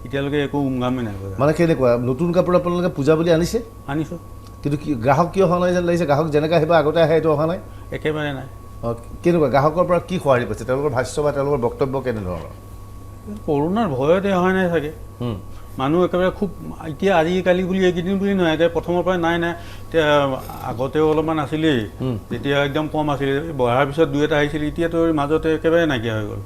এতিয়ালৈকে একো উমঘামেই নাই মানে কেনেকুৱা নতুন কাপোৰ আপোনালোকে পূজা বুলি আনিছে আনিছোঁ কিন্তু কি গ্ৰাহক কিয় অহা নাই যেন লাগিছে গ্ৰাহক যেনেকৈ আহিব আগতে আহে এইটো অহা নাই একেবাৰে নাই কেনেকুৱা গ্ৰাহকৰ পৰা কি সঁহাৰি পাইছে তেওঁলোকৰ ভাষ্য বা তেওঁলোকৰ বক্তব্য কেনেধৰণৰ কৰোণাৰ ভয়তে অহা নাই চাগে মানুহ একেবাৰে খুব এতিয়া আজিকালি বুলি এইকেইদিন বুলি নহয় এতিয়া প্ৰথমৰ পৰা নাই এতিয়া আগতেও অলপমান আছিলেই তেতিয়া একদম কম আছিলে বঢ়াৰ পিছত 2 এটা আহিছিল এতিয়াতো মাজতে একেবাৰে নাইকিয়া হৈ গ'ল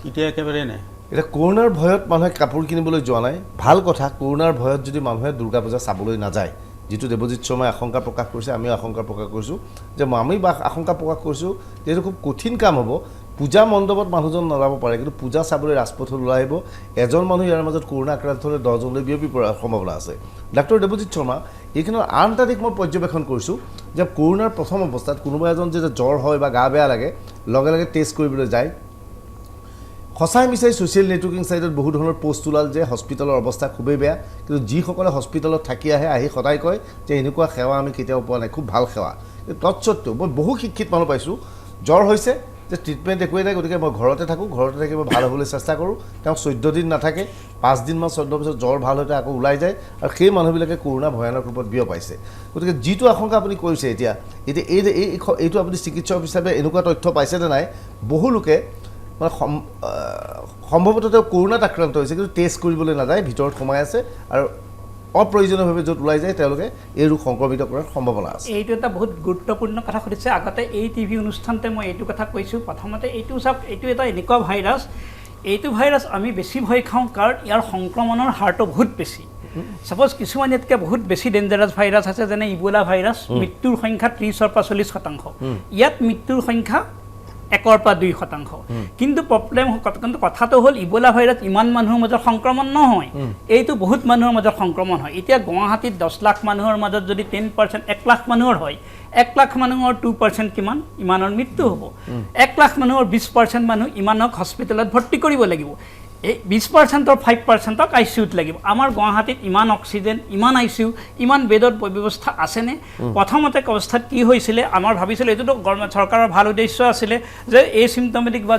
এতিয়া একেবাৰে নাই এতিয়া কৰোণাৰ ভয়ত মানুহে কাপোৰ কিনিবলৈ যোৱা নাই ভাল কথা কৰোণাৰ ভয়ত যদি মানুহে দুৰ্গা পূজা চাবলৈ নাযায় যিটো দেৱজিৎ শৰ্মাই আশংকা প্ৰকাশ কৰিছে আমিও আশংকা প্ৰকাশ কৰিছোঁ যে আমি আশংকা প্ৰকাশ কৰিছোঁ যে এইটো খুব কঠিন কাম হ'ব পূজা মণ্ডপত মানুহজন নাযাব পাৰে কিন্তু পূজা চাবলৈ ৰাজপথত ওলাই আহিব এজন মানুহ ইয়াৰ মাজত কৰোণা আক্ৰান্ত হ'লে 10 জনলৈ বিয়পি পৰাৰ সম্ভাৱনা আছে ডাক্তৰ দেৱজিৎ শৰ্মা এইখিনিৰ আন এটা দিশ মই পৰ্যবেক্ষণ কৰিছোঁ যে কৰোণাৰ প্ৰথম অৱস্থাত কোনোবা এজন যেতিয়া জ্বৰ হয় বা গা বেয়া লাগে লগে লগে টেষ্ট কৰিবলৈ যায় সঁচাই মিছাই ছ'চিয়েল নেটৱৰ্কিং ছাইটত বহু ধৰণৰ পোষ্ট ওলাল যে হস্পিটেলৰ অৱস্থা খুবেই বেয়া কিন্তু যিসকলে হস্পিটেলত থাকি আহি সদায় কয় যে এনেকুৱা সেৱা আমি কেতিয়াও পোৱা নাই খুব ভাল সেৱা তৎসত্ত্বেও মই বহু শিক্ষিত মানুহ পাইছোঁ জ্বৰ হৈছে যে ট্ৰিটমেণ্ট একোৱেই নাই গতিকে মই ঘৰতে থাকোঁ ঘৰতে থাকি মই ভাল হ'বলৈ চেষ্টা কৰোঁ তেওঁ 14 দিন নাথাকে 5 দিন বা 14 পিছত জ্বৰ ভাল হৈ আকৌ ওলাই যায় আৰু সেই মানুহবিলাকে কৰোণা ভয়ানক ৰূপত বিয়পাইছে গতিকে যিটো আশংকা আপুনি কৰিছে এতিয়া এইটো আপুনি চিকিৎসক হিচাপে এনেকুৱা তথ্য পাইছেনে নাই বহু লোকে মানে সম্ভৱতঃ তেওঁ কৰোণাত আক্ৰান্ত হৈছে কিন্তু টেষ্ট কৰিবলৈ নাযায় ভিতৰত সোমাই আছে আৰু অপ্ৰয়োজনীয়ভাৱে য'ত ওলাই যায় তেওঁলোকে এই ৰোগ সংক্ৰমিত কৰাৰ সম্ভাৱনা আছে এইটো এটা বহুত গুৰুত্বপূৰ্ণ কথা সুধিছে আগতে এই টিভি অনুষ্ঠানতে মই এইটো কথা কৈছোঁ প্ৰথমতে এইটো চাওক এইটো এটা এনেকুৱা ভাইৰাছ এইটো ভাইৰাছ আমি বেছি ভয় খাওঁ কাৰণ ইয়াৰ সংক্ৰমণৰ হাৰটো বহুত বেছি সাপোজ কিছুমান ইয়াতকৈ বহুত বেছি ডেঞ্জাৰাছ ভাইৰাছ আছে যেনে ইবোলা ভাইৰাছ মৃত্যুৰ সংখ্যা 30-ৰ পৰা 40%, ইয়াত মৃত্যুৰ সংখ্যা 1-ৰ পৰা 2%। কিন্তু প্ৰব্লেম কিন্তু কথাটো হ'ল ইবোলা ভাইৰাছ ইমান মানুহৰ মাজত সংক্ৰমণ নহয় এইটো বহুত মানুহৰ মাজত সংক্ৰমণ হয় এতিয়া গুৱাহাটীত 10 লাখ মানুহৰ মাজত যদি 10% 1 লাখ মানুহৰ হয় 1 লাখ মানুহৰ 2% কিমান ইমানৰ মৃত্যু হ'ব 1 লাখ মানুহৰ 20% মানুহ ইমানক হস্পিটেলত ভৰ্তি কৰিব লাগিব এই 20%ৰ 5%ক ICUত লাগিব। আমাৰ গুৱাহাটীত ইমান অক্সিজেন, ইমান ICU, ইমান বেডৰ ব্যৱস্থা আছেনে? প্ৰথমতে অৱস্থাত কি হৈছিলে, আমাৰ ভাবিছিলোঁ এইটোতো চৰকাৰৰ ভাল উদ্দেশ্য আছিলে যে এই চিমটমেটিক বা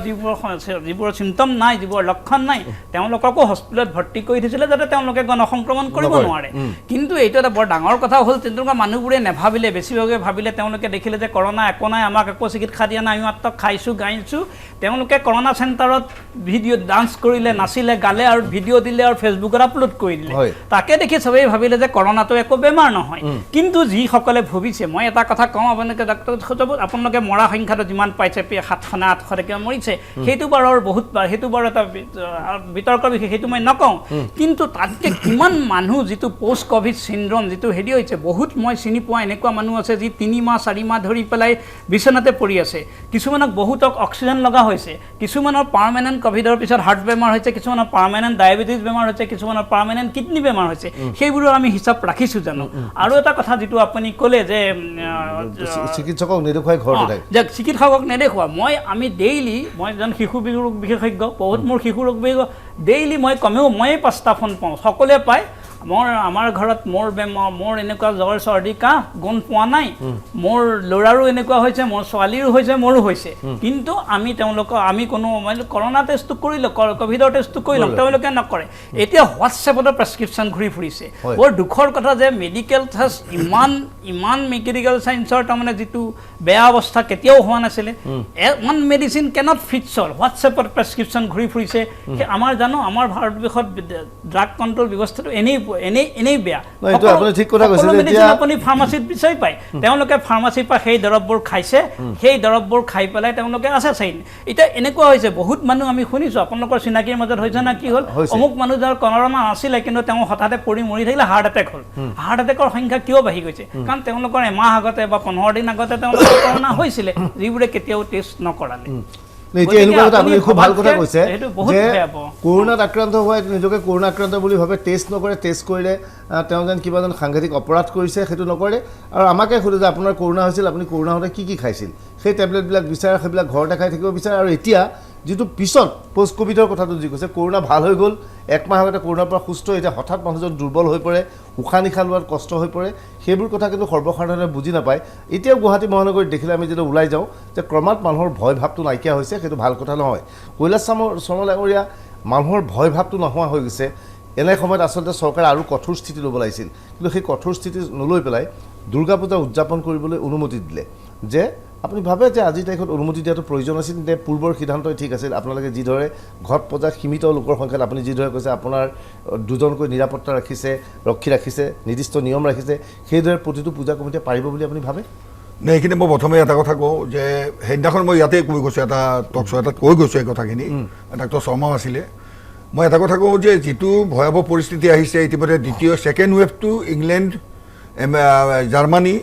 যিবোৰ চিমটম নাই, যিবোৰ লক্ষণ নাই, তেওঁলোককো হস্পিটেলত ভৰ্তি কৰি দিছিলে যাতে তেওঁলোকে গণসংক্ৰমণ কৰিব নোৱাৰে। কিন্তু এইটো এটা বৰ ডাঙৰ কথা হ'ল, তেনেকুৱা মানুহবোৰে নেভাবিলে, বেছিভাগে ভাবিলে, তেওঁলোকে দেখিলে যে কৰোণা একো নাই, আমাক একো চিকিৎসা দিয়া নাই, আমি মাত্ৰ খাইছোঁ গাইছোঁ। তেওঁলোকে কৰোণা চেণ্টাৰত ভিডিঅ' ডান্স কৰিলে, নাচিলে, গালে আৰু ভিডিঅ' দিলে আৰু ফেচবুকত আপলোড কৰি দিলে। তাকে দেখি চবেই ভাবিলে যে কৰোণাটো একো বেমাৰ নহয়। কিন্তু যিসকলে ভুগিছে, মই এটা কথা কওঁ, আপোনালোকে ডাক্তৰত খোজাব, আপোনালোকে মৰা সংখ্যাটো যিমান পাইছে 700-800 মৰিছে, সেইটো বাৰু বহুত, সেইটো বাৰু এটা বিতৰ্কৰ বিষয়, সেইটো মই নকওঁ। কিন্তু তাতকৈ কিমান মানুহ যিটো পষ্ট ক'ভিড চিণ্ড্ৰম যিটো হেৰি হৈছে, বহুত মই চিনি পোৱা এনেকুৱা মানুহ আছে যি 3 মাহ 4 মাহ ধৰি পেলাই বিচনাতে পৰি আছে। কিছুমানক বহুতক অক্সিজেন লগা হৈছে, কিছুমানৰ পাৰ্মানেণ্ট ক'ভিডৰ পিছত হাৰ্ট বেমাৰ হৈছে, কিছুমানৰ পাৰ্মানেণ্ট ডায়েবেটিছ বেমাৰ হৈছে, কিছুমানৰ পাৰ্মানেণ্ট কিডনী বেমাৰ হৈছে। সেইবোৰৰ আমি হিচাপ ৰাখিছোঁ জানো? আৰু এটা কথা যিটো আপুনি ক'লে যে চিকিৎসকক নেদেখুৱাই ঘৰতে থাকে, যে চিকিৎসকক নেদেখুৱা, আমি ডেইলি, মই এজন শিশু ৰোগ বিশেষজ্ঞ, বহুত মোৰ শিশু ৰোগ বিশেষজ্ঞ, ডেইলি মই কমেও 5টা ফোন পাওঁ, সকলোৱে পায়। আমাৰ ঘৰত মোৰ বেমাৰ, মোৰ এনেকুৱা জ্বৰ চৰ্দি কাহ গুণ পোৱা নাই, মোৰ ল'ৰাৰো এনেকুৱা হৈছে, মোৰ ছোৱালীৰো হৈছে, মোৰো হৈছে। কিন্তু আমি কোনো কৰোণা টেষ্টটো কৰিলোঁ, ক'ভিডৰ টেষ্টটো কৰিলোঁ, তেওঁলোকে নকৰে। এতিয়া হোৱাটছএপতো প্ৰেছক্ৰিপশ্যন ঘূৰি ফুৰিছে। বৰ দুখৰ কথা যে মেডিকেল টেষ্ট ইমান মেডিকেল চায়েন্সৰ তাৰমানে যিটো বেয়া অৱস্থা কেতিয়াও হোৱা নাছিলে। One medicine cannot fits all, হোৱাটছএপত প্ৰেছক্ৰিপশ্যন ঘূৰি ফুৰিছে। আমাৰ জানো আমাৰ ভাৰতবৰ্ষত ড্ৰাগ কণ্ট্ৰল ব্যৱস্থাটো এনেই বেয়া। আপুনি ফাৰ্মাচীত বিচাৰি পায়, তেওঁলোকে ফাৰ্মাচীৰ পৰা সেই দৰৱবোৰ খাইছে, সেই দৰৱবোৰ খাই পেলাই তেওঁলোকে আছে চাইন। এতিয়া এনেকুৱা হৈছে, বহুত মানুহ আমি শুনিছোঁ, আপোনালোকৰ চিনাকিৰ মাজত হৈছে না, কি হ'ল, অমুক মানুহ যাৰ কৰোণা নাছিলে কিন্তু তেওঁ হঠাতে পৰি মৰি থাকিলে, হাৰ্ট এটেক হ'ল। হাৰ্ট এটেকৰ সংখ্যা কিয় বাঢ়ি গৈছে? কাৰণ তেওঁলোকৰ এমাহ আগতে বা 15 দিন আগতে তেওঁলোকৰ কৰোণা হৈছিলে, যিবোৰে কেতিয়াও টেষ্ট নকৰালে। এতিয়া এনেকুৱা কথা আপুনি খুব ভাল কথা কৈছে যে কৰোণাত আক্ৰান্ত হোৱাই নিজকে কৰোণা আক্ৰান্ত বুলি ভাবে, টেষ্ট নকৰে, টেষ্ট কৰিলে তেওঁ যেন কিবা যেন সাংঘাতিক অপৰাধ কৰিছে, সেইটো নকৰে। আৰু আমাকে সোধে যে আপোনাৰ কৰোণা হৈছিল, আপুনি কৰোণা হওঁতে কি খাইছিল, সেই টেবলেটবিলাক বিচাৰে, সেইবিলাক ঘৰতে খাই থাকিব বিচাৰে। আৰু এতিয়া যিটো পিছত পষ্ট ক'ভিডৰ কথাটো যি কৈছে, কৰোণা ভাল হৈ গ'ল, 1 মাহ আগতে কৰোণাৰ পৰা সুস্থ, এতিয়া হঠাৎ মানুহজন দুৰ্বল হৈ পৰে, উশাহ নিশাহ লোৱাত কষ্ট হৈ পৰে, সেইবোৰ কথা কিন্তু সৰ্বসাধাৰণে বুজি নাপায়। এতিয়াও গুৱাহাটী মহানগৰীত দেখিলে আমি যেতিয়া ওলাই যাওঁ যে ক্ৰমাৎ মানুহৰ ভয় ভাৱটো নাইকিয়া হৈছে, সেইটো ভাল কথা নহয়। কৈলাশ শৰ্মা ডাঙৰীয়া, মানুহৰ ভয় ভাৱটো নোহোৱা হৈ গৈছে। এনে সময়ত আচলতে চৰকাৰে আৰু কঠোৰ স্থিতি ল'ব লাগিছিল, কিন্তু সেই কঠোৰ স্থিতি নলৈ পেলাই দুৰ্গা পূজা উদযাপন কৰিবলৈ অনুমতি দিলে। যে আপুনি ভাবে যে আজিৰ তাৰিখত অনুমতি দিয়াটো প্ৰয়োজন আছিল নে পূৰ্বৰ সিদ্ধান্তই ঠিক আছিল? আপোনালোকে যিদৰে ঘট পূজা সীমিত লোকৰ সংখ্যাত, আপুনি যিদৰে কৈছে আপোনাৰ 2জনকৈ নিৰাপত্তা ৰক্ষী ৰাখিছে, নিৰ্দিষ্ট নিয়ম ৰাখিছে, সেইদৰে প্ৰতিটো পূজা কমিটিয়ে পাৰিব বুলি আপুনি ভাবে? নে এইখিনি মই প্ৰথমে এটা কথা কওঁ যে সেইদিনাখন মই ইয়াতে কৈ গৈছোঁ, এটা টক শ্ব' এটাত কৈ গৈছোঁ এই কথাখিনি, ডাক্তৰ শৰ্মাও আছিলে। মই এটা কথা কওঁ যে যিটো ভয়াৱহ পৰিস্থিতি আহিছে ইতিমধ্যে ছেকেণ্ড ৱেভটো ইংলেণ্ড, জাৰ্মানী,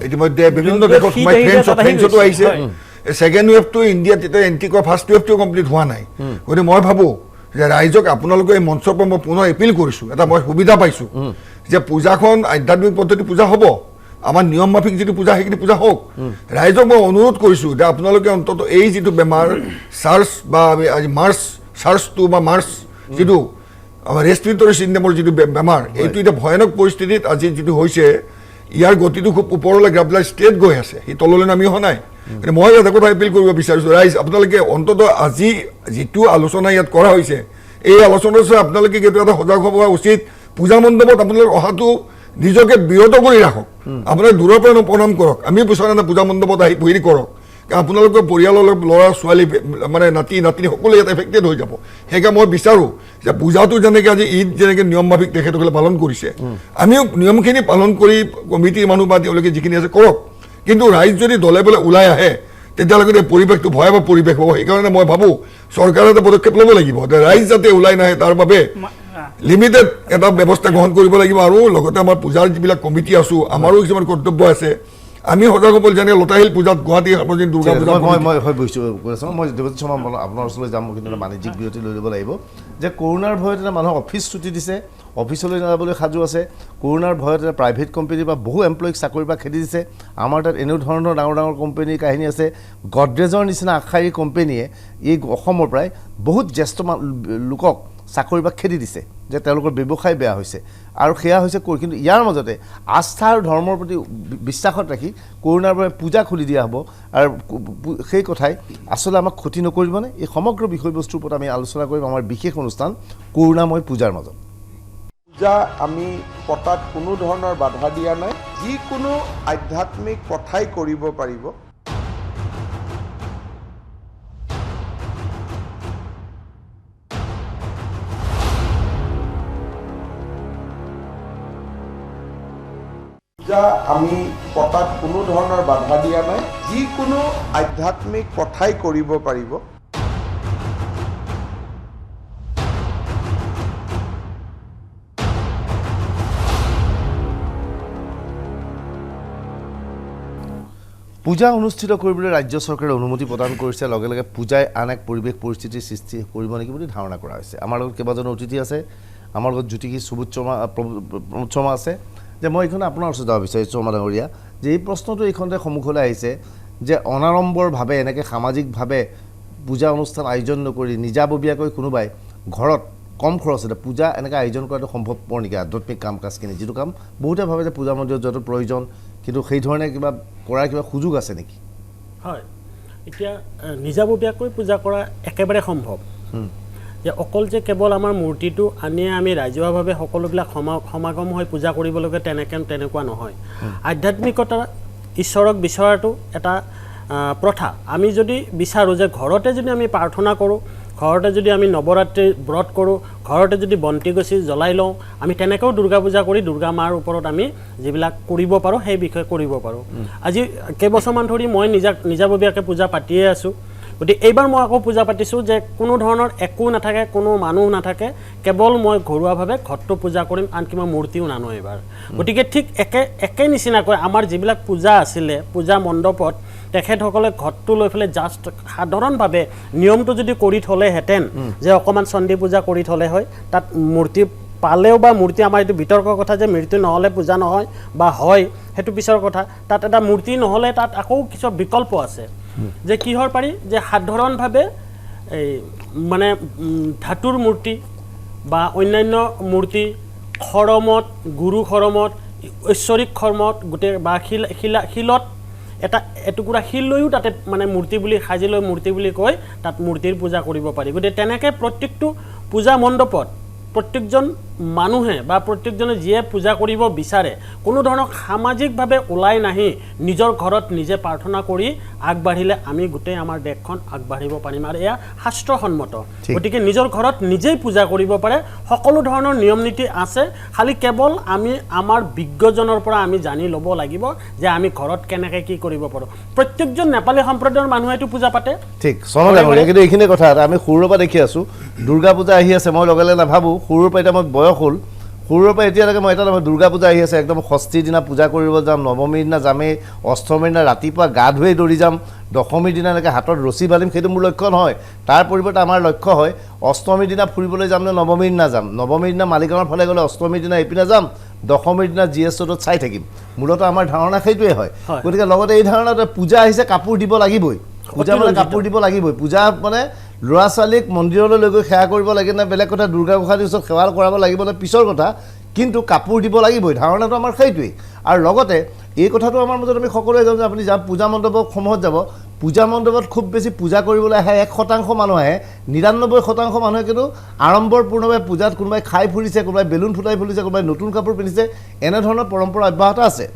ইতিমধ্যে বিভিন্ন দেশত সোমাই, ফ্ৰেন্সতো আহিছে। ছেকেণ্ড ৱেভটো ইণ্ডিয়াত এতিয়া এণ্ট্ৰি কৰা, ফাৰ্ষ্ট ৱেভটো কমপ্লিট হোৱা নাই। গতিকে মই ভাবোঁ যে ৰাইজক আপোনালোকে এই মঞ্চৰ পৰা মই পুনৰ এপিল কৰিছোঁ, এটা মই সুবিধা পাইছোঁ যে পূজাখন আধ্যাত্মিক পদ্ধতি পূজা হ'ব, আমাৰ নিয়ম মাফিক যিটো পূজা সেইখিনি পূজা হওক। ৰাইজক মই অনুৰোধ কৰিছোঁ যে আপোনালোকে অন্ততঃ এই যিটো বেমাৰ চাৰ্চ বা চাৰ্চ2 বা মাৰ্চ যিটো আমাৰ ৰেছপিৰেটৰী চিণ্ড্ৰমৰ যিটো বেমাৰ, এইটো এতিয়া ভয়ানক পৰিস্থিতিত আজি যিটো হৈছে, ইয়াৰ গতিটো খুব ওপৰলৈ গ্ৰাবলাই ষ্ট্ৰেট গৈ আছে, সি তললৈ নামি অহা নাই। গতিকে মই এটা কথা এপিল কৰিব বিচাৰিছোঁ, ৰাইজ আপোনালোকে অন্ততঃ আজি যিটো আলোচনা ইয়াত কৰা হৈছে, এই আলোচনাৰ পিছত আপোনালোকে কিন্তু এটা সজাগ হ'ব উচিত। পূজা মণ্ডপত আপোনালোকে অহাটো নিজকে বিৰত কৰি ৰাখক, আপোনালোকে দূৰৰ পৰা প্ৰণাম কৰক, আমি বিচৰা নাই পূজা মণ্ডপত আহি হেৰি কৰক। আপোনালোকৰ পৰিয়ালৰ ল'ৰা ছোৱালী মানে নাতি নাতিনী সকলো ইয়াত এফেক্টেড হৈ যাব। সেইকাৰণে মই বিচাৰোঁ যে পূজাটো যেনেকৈ আজি ঈদ যেনেকৈ নিয়ম মাফিক তেখেতসকলে পালন কৰিছে, আমিও নিয়মখিনি পালন কৰি কমিটিৰ মানুহ বা তেওঁলোকে যিখিনি আছে কৰক। কিন্তু ৰাইজ যদি দলে বলে ওলাই আহে তেতিয়ালৈকে এই পৰিৱেশটো ভয়াৱহ পৰিৱেশ হ'ব। সেইকাৰণে মই ভাবোঁ চৰকাৰে এটা পদক্ষেপ ল'ব লাগিব, ৰাইজ যাতে ওলাই নাহে তাৰ বাবে লিমিটেড এটা ব্যৱস্থা গ্ৰহণ কৰিব লাগিব। আৰু লগতে আমাৰ পূজাৰ যিবিলাক কমিটি আছোঁ, আমাৰো কিছুমান কৰ্তব্য আছে। আমি সজাগ হ'ব যেনেকৈ লতাশিল পূজাত গুৱাহাটী সাৰ্বজনীন দুৰ্গা পূজা মই বুজিছোঁ কৈছোঁ মই দেৱজিৎ শৰ্মা আপোনাৰ ওচৰলৈ যাম কিন্তু এটা বাণিজ্যিক বিৰতি লৈ ল'ব লাগিব যে কৰোণাৰ ভয়ত এটা মানুহক অফিচ ছুটি দিছে অফিচলৈ নাযাবলৈ সাজু আছে কৰোণাৰ ভয়ত এটা প্ৰাইভেট কোম্পানীৰ পৰা বহু এমপ্লয়ীক চাকৰিৰ পৰা খেদি দিছে আমাৰ তাত এনে ধৰণৰ ডাঙৰ ডাঙৰ কোম্পানীৰ কাহিনী আছে গডৰেজৰ নিচিনা আগশাৰী কোম্পানীয়ে এই অসমৰ পৰাই বহুত জ্যেষ্ঠ লোকক চাকৰিৰ পৰা খেদি দিছে যে তেওঁলোকৰ ব্যৱসায় বেয়া হৈছে আৰু সেয়া হৈছে কিন্তু ইয়াৰ মাজতে আস্থা আৰু ধৰ্মৰ প্ৰতি বিশ্বাসত ৰাখি কৰোণাৰ বাবে পূজা খুলি দিয়া হ'ব আৰু সেই কথাই আচলতে আমাক ক্ষতি নকৰিবনে এই সমগ্ৰ বিষয়বস্তুৰ ওপৰত আমি আলোচনা কৰিম আমাৰ বিশেষ অনুষ্ঠান কৰোণাময় পূজাৰ মাজত পূজা আমি পতাত কোনো ধৰণৰ বাধা দিয়া নাই যিকোনো আধ্যাত্মিক কথাই কৰিব পাৰিব পূজা আমি পতাত কোনো ধৰণৰ বাধা দিয়া নাই যিকোনো আধ্যাত্মিক কথাই কৰিব পাৰিব পূজা অনুষ্ঠিত কৰিবলৈ ৰাজ্য চৰকাৰে অনুমতি প্ৰদান কৰিছে লগে লগে পূজাই আন এক পৰিৱেশ পৰিস্থিতিৰ সৃষ্টি কৰিব নেকি বুলি ধাৰণা কৰা হৈছে আমাৰ লগত কেইবাজনো অতিথি আছে আমাৰ লগত জ্যোতিষী সুবোধ প্ৰমোদ শৰ্মা আছে যে মই এইখন আপোনাৰ ওচৰত যাব বিচাৰিছোঁ শৰ্মা ডাঙৰীয়া যে এই প্ৰশ্নটো এইখনতে সন্মুখলৈ আহিছে যে অনাড়ম্বৰভাৱে এনেকৈ সামাজিকভাৱে পূজা অনুষ্ঠান আয়োজন নকৰি নিজাববীয়াকৈ কোনোবাই ঘৰত কম খৰচতে পূজা এনেকৈ আয়োজন কৰাটো সম্ভৱপৰ নেকি আধ্যাত্মিক কাম কাজখিনি যিটো কাম বহুতে ভাবে যে পূজা মন্দিৰত যোৱাটো প্ৰয়োজন কিন্তু সেই ধৰণে কিবা কৰাৰ কিবা সুযোগ আছে নেকি হয় এতিয়া নিজাববীয়াকৈ পূজা কৰা একেবাৰে সম্ভৱ যে অকল যে কেৱল আমাৰ মূৰ্তিটো আনি আমি ৰাজহুৱাভাৱে সকলোবিলাক সমাগম হৈ পূজা কৰিবলগীয়া তেনেকুৱা নহয় আধ্যাত্মিকতা ঈশ্বৰক বিচৰাটো এটা প্ৰথা আমি যদি বিচাৰোঁ যে ঘৰতে যদি আমি প্ৰাৰ্থনা কৰোঁ ঘৰতে যদি আমি নৱৰাত্ৰি ব্ৰত কৰোঁ ঘৰতে যদি বন্তি গছি জ্বলাই লওঁ আমি তেনেকৈও দুৰ্গা পূজা কৰি দুৰ্গা মাৰ ওপৰত আমি যিবিলাক কৰিব পাৰোঁ সেই বিষয়ে কৰিব পাৰোঁ আজি কেইবছৰমান ধৰি মই নিজাববীয়াকৈ পূজা পাতিয়ে আছোঁ গতিকে এইবাৰ মই আকৌ পূজা পাতিছোঁ যে কোনো ধৰণৰ একো নাথাকে কোনো মানুহ নাথাকে কেৱল মই ঘৰুৱাভাৱে ঘৰটো পূজা কৰিম আনকি মই মূৰ্তিও নানো এইবাৰ গতিকে ঠিক একে নিচিনাকৈ আমাৰ যিবিলাক পূজা আছিলে পূজা মণ্ডপত তেখেতসকলে ঘৰটো লৈ পেলাই জাষ্ট সাধাৰণভাৱে নিয়মটো যদি কৰি থ'লেহেঁতেন যে অকণমান চণ্ডী পূজা কৰি থ'লে হয় তাত মূৰ্তি পালেও বা মূৰ্তি আমাৰ এইটো বিতৰ্কৰ কথা যে মূৰ্তি নহ'লে পূজা নহয় বা হয় সেইটো পিছৰ কথা তাত এটা মূৰ্তি নহ'লে তাত আকৌ কিছু বিকল্প আছে যে কিহৰ পাৰি যে সাধাৰণভাৱে এই মানে ধাতুৰ মূৰ্তি বা অন্যান্য মূৰ্তি খৰমত গুৰু খৰমত ঐশ্বৰিক খৰমত গোটেই বা শিলত এটা এটুকুৰা শিল লৈও তাতে মানে মূৰ্তি বুলি সাজি লৈ মূৰ্তি বুলি কৈ তাত মূৰ্তিৰ পূজা কৰিব পাৰি গতিকে তেনেকৈ প্ৰত্যেকটো পূজা মণ্ডপত প্ৰত্যেকজন মানুহে বা প্ৰত্যেকজনে যিয়ে পূজা কৰিব বিচাৰে কোনো ধৰণৰ সামাজিকভাৱে ওলাই নাহি নিজৰ ঘৰত নিজে প্ৰাৰ্থনা কৰি আগবাঢ়িলে আমি গোটেই আমাৰ দেশখন আগবাঢ়িব পাৰিম আৰু এয়া শাস্ত্ৰসন্মত গতিকে নিজৰ ঘৰত নিজেই পূজা কৰিব পাৰে সকলো ধৰণৰ নিয়ম নীতি আছে খালি কেৱল আমি আমাৰ বিজ্ঞজনৰ পৰা আমি জানি ল'ব লাগিব যে আমি ঘৰত কেনেকৈ কি কৰিব পাৰোঁ প্ৰত্যেকজন নেপালী সম্প্ৰদায়ৰ মানুহে এইটো পূজা পাতে ঠিক চনদাঙৰীয়া কিন্তু এইখিনি কথা আমি সৰুৰ পৰা দেখি আছোঁ দুৰ্গা পূজা আহি আছে মই লগে লগে নাভাবোঁ সৰুৰ পৰা এতিয়া মই বয়স হ'ল সৰুৰ পৰা এতিয়ালৈকে মই এটা দুৰ্গা পূজা আহি আছে একদম ষষ্ঠীৰ দিনা পূজা কৰিব যাম নৱমীৰ দিনা যামেই অষ্টমীৰ দিনা ৰাতিপুৱা গা ধুই দৌৰি যাম দশমীৰ দিনালৈকে হাতত ৰছী বান্ধিম সেইটো মোৰ লক্ষ্য নহয় তাৰ পৰিৱৰ্তে আমাৰ লক্ষ্য হয় অষ্টমীৰ দিনা ফুৰিবলৈ যাম নে নৱমীৰ দিনা যাম নৱমীৰ দিনা মালিগাঁৱৰ ফালে গ'লে অষ্টমীৰ দিনা এইপিনে যাম দশমীৰ দিনা GS ৰোডত চাই থাকিম মূলতঃ আমাৰ ধাৰণা সেইটোৱে হয় গতিকে লগতে এই ধাৰণাতে পূজা আহিছে কাপোৰ দিব লাগিবই পূজা মানে কাপোৰ দিব লাগিবই পূজা মানে ল'ৰা ছোৱালীক মন্দিৰলৈ লৈ গৈ সেৱা কৰিব লাগে নে বেলেগ কথা দুৰ্গা গোঁসানীৰ ওচৰত সেৱা কৰাব লাগিব নে পিছৰ কথা কিন্তু কাপোৰ দিব লাগিবই ধাৰণাটো আমাৰ সেইটোৱেই আৰু লগতে এই কথাটো আমাৰ মাজত আমি সকলোৱে জানো যে আপুনি যাম পূজা মণ্ডপসমূহত যাব পূজা মণ্ডপত খুব বেছি পূজা কৰিবলৈ আহে 1% মানুহ আহে 99% মানুহে কিন্তু আড়ম্বৰপূৰ্ণভাৱে পূজাত কোনোবাই খাই ফুৰিছে কোনোবাই বেলুন ফুটাই ফুৰিছে কোনোবাই নতুন কাপোৰ পিন্ধিছে এনেধৰণৰ পৰম্পৰা অব্যাহত আছে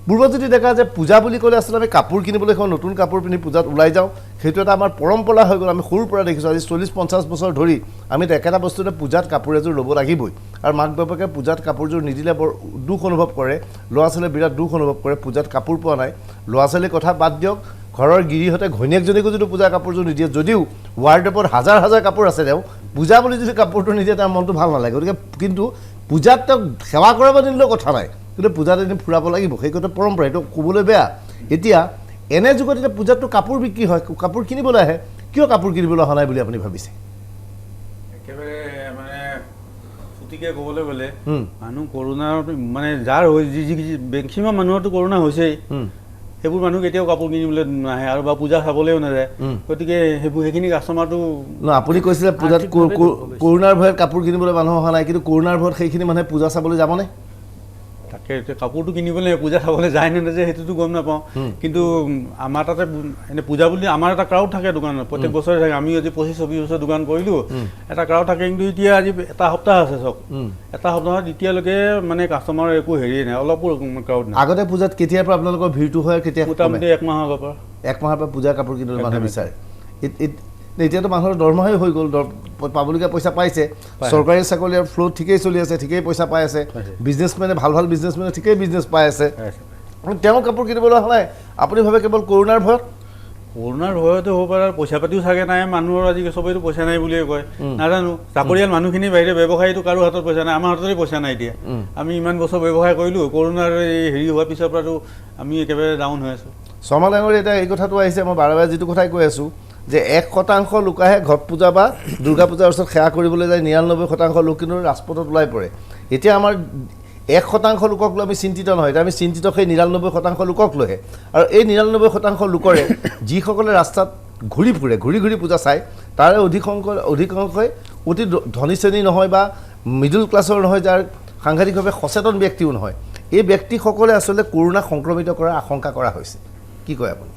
পূৰ্বত যদি দেখা যে পূজা বুলি ক'লে আচলতে আমি কাপোৰ কিনিবলৈ এখন নতুন কাপোৰ পিন্ধি পূজাত ওলাই যাওঁ সেইটো এটা আমাৰ পৰম্পৰা হৈ গ'ল আমি সৰুৰ পৰা দেখিছোঁ আজি 40-50 বছৰ ধৰি আমি একেটা বস্তুতে পূজাত কাপোৰ এযোৰ ল'ব লাগিবই আৰু মাক বাপেকে পূজাত কাপোৰযোৰ নিদিলে বৰ দুখ অনুভৱ কৰে ল'ৰা ছোৱালীয়ে বিৰাট দুখ অনুভৱ কৰে পূজাত কাপোৰ পোৱা নাই ল'ৰা ছোৱালীৰ কথা বাদ দিয়ক ঘৰৰ গিৰিহঁতে ঘৈণীয়েকজনীকো যদি পূজাৰ কাপোৰযোৰ নিদিয়ে যদিও ৱাৰ্ডৰোবত হাজাৰ হাজাৰ কাপোৰ আছে তেওঁ পূজা বুলি যদি কাপোৰটো নিদিয়ে তাৰ মনটো ভাল নালাগে গতিকে কিন্তু পূজাত তেওঁক সেৱা কৰাব নিদিলেও কথা নাই কিন্তু পূজাত এদিন ফুৰাব লাগিব সেই কথা পৰম্পৰা এইটো ক'বলৈ বেয়া এতিয়া এনে যুগত এতিয়া পূজাতটো কাপোৰ বিক্ৰী হয়, কাপোৰ কিনিবলৈ আহে, কিয় কাপোৰ কিনিবলৈ অহা নাই বুলি আপুনি ভাবিছে? একেবাৰে মানে ছুটিকৈ ক'বলৈ গ'লে মানুহ কৰোণাৰ মানে যাৰ মেক্সিমাম মানুহৰতো কৰোণা হৈছেই, সেইবোৰ মানুহ কেতিয়াও কাপোৰ কিনিবলৈ নাহে আৰু বা পূজা চাবলৈও নাযায়, গতিকে সেইখিনি কাষ্টমাৰটো আপুনি কৈছিলে পূজাত কৰোণাৰ ভয়ত কাপোৰ কিনিবলৈ মানুহ অহা নাই, কিন্তু কৰোণাৰ ভয়ত সেইখিনি মানুহে পূজা চাবলৈ যাবনে? তাকে কাপোৰটো কিনিবলৈ পূজা চাবলৈ যায় নে নাযায় সেইটোতো গম নাপাওঁ, কিন্তু আমাৰ তাতে এনে পূজা বুলি আমাৰ এটা ক্ৰাউড থাকে দোকানত, প্ৰত্যেক বছৰে থাকে। আমি আজি 25-26 বছৰ দোকান কৰিলোঁ, এটা ক্ৰাউড থাকে, কিন্তু এতিয়া আজি এটা সপ্তাহ আছে চব, এটা সপ্তাহত এতিয়ালৈকে মানে কাষ্টমাৰৰ একো হেৰিয়ে নাই, অলপো ক্ৰাউড নাই। আগতে পূজাত কেতিয়াৰ পৰা আপোনালোকৰ ভিৰটো হয়, কেতিয়া? মোটামুটি 1 মাহৰ আগৰ পৰা। 1 মাহৰ পৰা পূজাৰ কাপোৰ কিনিবলৈ মানুহে বিচাৰে। এতিয়াতো মানুহৰ দৰমহাই হৈ গ'ল, পাবলগীয়া পইচা পাইছে, চৰকাৰী চাকৰিৰ ফ্ল' ঠিকেই চলি আছে, ঠিকেই পইচা পাই আছে, বিজনেছমেনে ভাল বিজনেছমেনে ঠিকেই বিজনেছ পাই আছে, তেওঁ কাপোৰ কিনিবলৈ অহা নাই। আপুনি ভাবে কেৱল কৰোণাৰ ভয়ত? কৰোণাৰ ভয়তো হ'ব পাৰে, পইচা পাতিও চাগে নাই মানুহৰ, আজিকালি চবেইতো পইচা নাই বুলিয়ে কয়, নাজানো। চাকৰিয়াল মানুহখিনিৰ বাহিৰে ব্যৱসায়ীটো কাৰো হাতত পইচা নাই, আমাৰ হাততে পইচা নাই এতিয়া। আমি ইমান বছৰ ব্যৱসায় কৰিলোঁ, কৰোণাৰ এই হেৰি হোৱাৰ পিছৰ পৰাতো আমি একেবাৰে ডাউন হৈ আছোঁ। শৰ্মা ডাঙৰীয়া, এতিয়া এই কথাটো আহিছে, মই বাৰে বাৰে যিটো কথাই কৈ আছোঁ যে 1% লোকেহে ঘট পূজা বা দুৰ্গা পূজাৰ ওচৰত সেৱা কৰিবলৈ যায়, 99% লোক কিন্তু ৰাজপথত ওলাই পৰে। এতিয়া আমাৰ 1% লোকক লৈ আমি চিন্তিত নহয়, এতিয়া আমি চিন্তিত সেই 99% লোকক লৈহে। আৰু এই 99% লোকৰে যিসকলে ৰাস্তাত ঘূৰি ফুৰে, ঘূৰি ঘূৰি পূজা চায়, তাৰে অধিকাংশই অতি ধনী শ্ৰেণী নহয় বা মিডল ক্লাছৰ নহয়, যাৰ সাংঘাতিকভাৱে সচেতন ব্যক্তিও নহয়। এই ব্যক্তিসকলে আচলতে কৰোণা সংক্ৰমিত কৰাৰ আশংকা কৰা হৈছে। কি কয় আপুনি?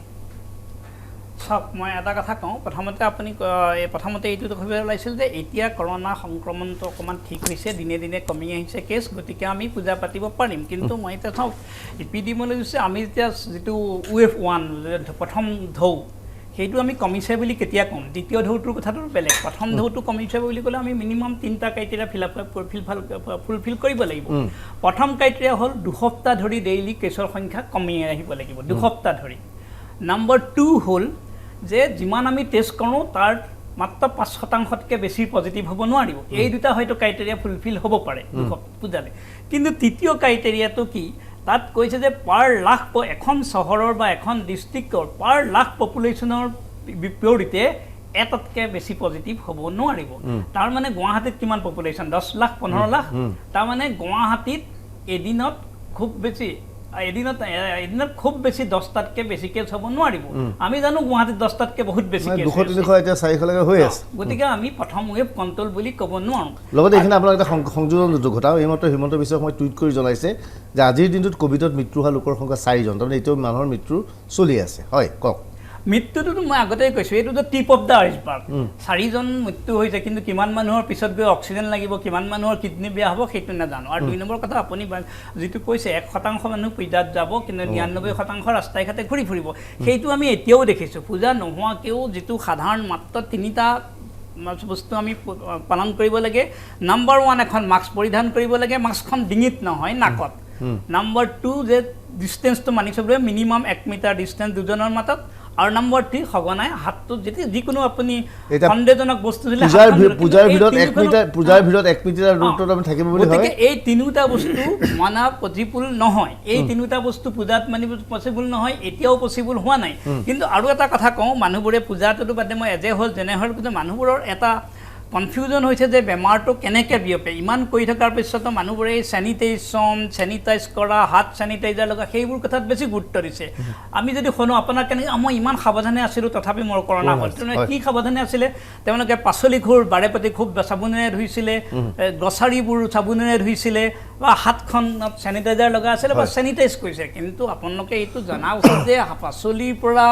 চাওক, মই এটা কথা কওঁ, প্ৰথমতে এইটো দেখিবলৈ ওলাইছিল যে এতিয়া কৰোণা সংক্ৰমণটো অকণমান ঠিক হৈছে, দিনে দিনে কমি আহিছে কেছ, গতিকে আমি পূজা পাতিব পাৰিম। কিন্তু মই এতিয়া চাওক, এপিডিমিঅলজিষ্ট আমি এতিয়া যিটো ৱেভ 1 প্ৰথম ঢৌ, সেইটো আমি কমিছে বুলি কেতিয়া ক'ম? দ্বিতীয় ঢৌটোৰ কথাটো বেলেগ। প্ৰথম ঢৌটো কমিছে বুলি ক'লে আমি মিনিমাম 3টা ক্ৰাইটেৰিয়া ফুলফিল কৰিব লাগিব। প্ৰথম ক্ৰাইটেৰিয়া হ'ল 2 সপ্তাহ ধৰি ডেইলি কেছৰ সংখ্যা কমি আহিব লাগিব, 2 সপ্তাহ ধৰি। নম্বৰ 2 হ'ল যে যিমান আমি টেষ্ট কৰোঁ তাৰ মাত্ৰ 5%তকৈ বেছি পজিটিভ হ'ব নোৱাৰিব। এই দুটা হয়তো ক্ৰাইটেৰিয়া ফুলফিল হ'ব পাৰে পূজালে। কিন্তু তৃতীয় ক্ৰাইটেৰিয়াটো কি? তাত কৈছে যে পাৰ লাখ এখন চহৰৰ বা এখন ডিষ্ট্ৰিক্টৰ পাৰ লাখ পপুলেশ্যনৰ বিপৰীতে এটাতকৈ বেছি পজিটিভ হ'ব নোৱাৰিব। তাৰমানে গুৱাহাটীত কিমান পপুলেশ্যন? 10 লাখ 15 লাখ। তাৰমানে গুৱাহাটীত এদিনত খুব বেছি 10টাতকৈ বেছি কেছ হ'ব নোৱাৰিব। আমি জানো গুৱাহাটীত 10টাতকৈ বহুত বেছি কেছ, 200-300 এতিয়া 400লৈকে হৈ আছে। গতিকে আমি প্ৰথম ৱেভ কণ্ট্ৰল বুলি ক'ব নোৱাৰোঁ। লগতে এইখিনি আপোনাক এটা সংযোজন ঘটাওঁ। এইমাত্ৰ হিমন্ত বিশ্ব শৰ্মাই টুইট কৰি জনাইছে যে আজিৰ দিনটোত ক'ভিডত মৃত্যু হোৱা লোকৰ সংখ্যা 4জন, তাৰমানে এতিয়াও মানুহৰ মৃত্যু চলি আছে। হয়, কওক। মৃত্যুটোতো মই আগতেই কৈছোঁ, এইটোতো টিপ অফ দ্য আইচবাৰ্গ। 4জন মৃত্যু হৈছে, কিন্তু কিমান মানুহৰ পিছত গৈ অক্সিজেন লাগিব, কিমান মানুহৰ কিডনী বেয়া হ'ব সেইটো নাজানো। আৰু 2 নম্বৰ কথা, আপুনি যিটো কৈছে 1% মানুহ পূজাত যাব, কিন্তু 99% ৰাস্তাই ঘাটে ঘূৰি ফুৰিব, সেইটো আমি এতিয়াও দেখিছোঁ। পূজা নোহোৱাকৈও যিটো সাধাৰণ মাত্ৰ 3টা বস্তু আমি পালন কৰিব লাগে। নম্বৰ 1, এখন মাস্ক পৰিধান কৰিব লাগে, মাস্কখন ডিঙিত নহয়, নাকত। নম্বৰ 2 যে ডিষ্টেঞ্চটো মানি চলিব, মিনিমাম 1 মিটাৰ ডিষ্টেঞ্চ দুজনৰ মাজত। আৰু নম্বৰ 3, সঘনাই হাতটো যিকোনো আপুনি সন্দেহজনক বস্তু দিলে পূজাৰ ভিতৰত 1 মিটাৰ দূৰত্বত আমি থাকিব বুলি গতিকে এই 3টা বস্তু মানা পচিবল নহয়। এই 3টা বস্তু পূজাত মানিব পচিবল নহয়, এতিয়াও পচিবল হোৱা নাই। কিন্তু আৰু এটা কথা কওঁ, মানুহবোৰে পূজাটোতো বাদে মই যেনে হ'ল কিন্তু মানুহবোৰৰ এটা কনফিউজন হৈছে যে বেমাৰটো কেনেকৈ বিয়পে। ইমান কৰি থকাৰ পিছতো মানুহবোৰে চেনিটাইজ কৰা, হাত চেনিটাইজাৰ লগা, সেইবোৰ কথাত বেছি গুৰুত্ব দিছে। আমি যদি শুনো আপোনাৰ কেনেকৈ মই ইমান সাৱধানে আছিলোঁ তথাপি মোৰ কৰোণা হ'ল, তেনেহ'লে কি সাৱধানে আছিলে? তেওঁলোকে পাচলিবোৰ বাৰেপাতি খুব চাবোনেৰে ধুইছিলে, গ্ৰচাৰীবোৰ চাবোনেৰে ধুইছিলে, বা হাতখনত চেনিটাইজাৰ লগা আছিলে বা চেনিটাইজ কৰিছে। কিন্তু আপোনালোকে এইটো জনা উচিত যে পাচলিৰ পৰা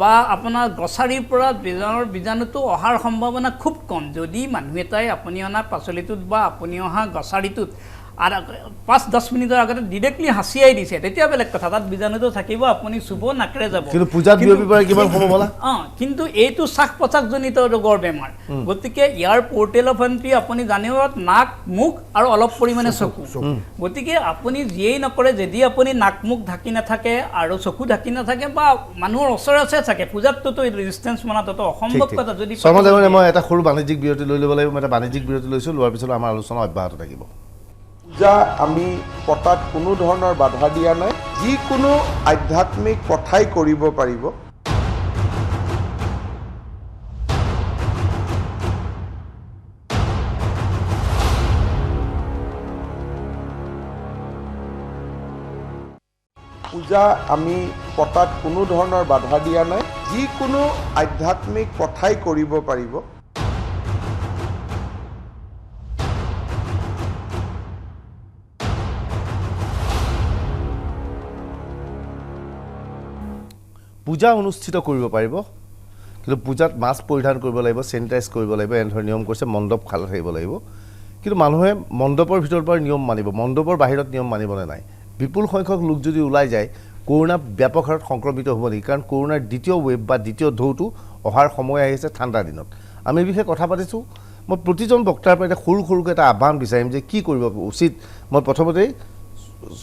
বা আপোনাৰ গ্ৰচাৰীৰ পৰা বীজাণুটো অহাৰ সম্ভাৱনা খুব কম। যদি মানুহ এটাই আপুনি অনা পাচলিটোত বা আপুনি অহা গ্ৰচাৰীটোত 5-10 মিনিটৰ আগতে ডিৰেক্টলি হাঁচিয়াই দিছে, তেতিয়া বেলেগ কথা, তাত বীজাণুটো থাকিব, আপুনি চুব নাকেৰে যাব। কিন্তু এইটো শ্বাস প্ৰশ্বাসজনিত ৰোগৰ বেমাৰ, গতিকে ইয়াৰ পৰ্টেল অফ এণ্ট্ৰি আপুনি জানিব নাক, মুখ আৰু অলপ পৰিমাণে চকু। গতিকে আপুনি যিয়েই নকৰে, যদি আপুনি নাক মুখ ঢাকি নাথাকে আৰু চকু ঢাকি নাথাকে বা মানুহৰ ওচৰে থাকে, পূজাতটোতো ডিষ্টেঞ্চ মনাটোতো অসম্ভৱ কথা। যদি মই এটা সৰু বাণিজ্যিক বিৰতি লৈ ল'ব লাগিব, মই এটা বাণিজ্যিক বিৰতি লৈছোঁ, লোৱাৰ পিছত আমাৰ আলোচনা অব্যাহত থাকিব। পূজা আমি পতাত কোনো ধৰণৰ বাধা দিয়া নাই। যিকোনো আধ্যাত্মিক কথাই কৰিব পাৰিব। পূজা আমি পতাত কোনো ধৰণৰ বাধা দিয়া নাই, যিকোনো আধ্যাত্মিক কথাই কৰিব পাৰিব। পূজা অনুষ্ঠিত কৰিব পাৰিব, কিন্তু পূজাত মাস্ক পৰিধান কৰিব লাগিব, চেনিটাইজ কৰিব লাগিব, এনেধৰণৰ নিয়ম কৰিছে। মণ্ডপ খালী থাকিব লাগিব, কিন্তু মানুহে মণ্ডপৰ ভিতৰৰ পৰা নিয়ম মানিব, মণ্ডপৰ বাহিৰত নিয়ম মানিবলৈ নাই। বিপুল সংখ্যক লোক যদি ওলাই যায়, কৰোণা ব্যাপক হাৰত সংক্ৰমিত হ'ব নেকি? কাৰণ কৰোণাৰ দ্বিতীয় ৱেভ বা দ্বিতীয় ঢৌটো অহাৰ সময় আহিছে ঠাণ্ডাৰ দিনত। আমি এই বিষয়ে কথা পাতিছোঁ। মই প্ৰতিজন বক্তাৰ পৰা এটা সৰুকৈ এটা আহ্বান বিচাৰিম যে কি কৰিব উচিত। মই প্ৰথমতেই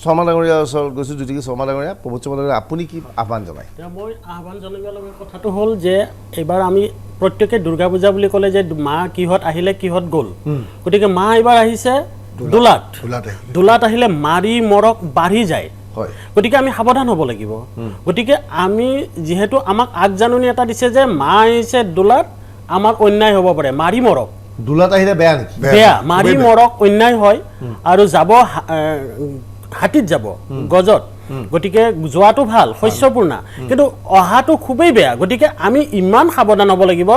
শৰ্মা ডাঙৰীয়াৰ ওচৰত গৈছোঁ, জ্যোতিকি শৰ্মা ডাঙৰীয়া, প্ৰমোদ শৰ্মা ডাঙৰীয়া, আপুনি কি আহ্বান জনায়? মই আহ্বান জনাব লগা কথাটো হ'ল যে এইবাৰ আমি প্ৰত্যেকে দুৰ্গা পূজা বুলি ক'লে যে মা কিহত আহিলে কিহত গ'ল, গতিকে মা এইবাৰ আহিছে দোলাত আহিলে মাৰি মৰক বাঢ়ি যায়। গতিকে আমি সাৱধান হ'ব লাগিব। গতিকে আমি যিহেতু আমাক আগজাননী এটা দিছে যে মা আহিছে দোলাত, আমাৰ অন্যায় হ'ব পাৰে, মাৰি মৰক। দোলাত আহিলে বেয়া নেকি? বেয়া, মাৰি মৰক অন্যায় হয়। আৰু যাব হাতীত যাব গজত, গতিকে যোৱাটো ভাল, শস্যপূৰ্ণা, কিন্তু অহাটো খুবেই বেয়া। গতিকে আমি ইমান সাৱধান হ'ব লাগিব।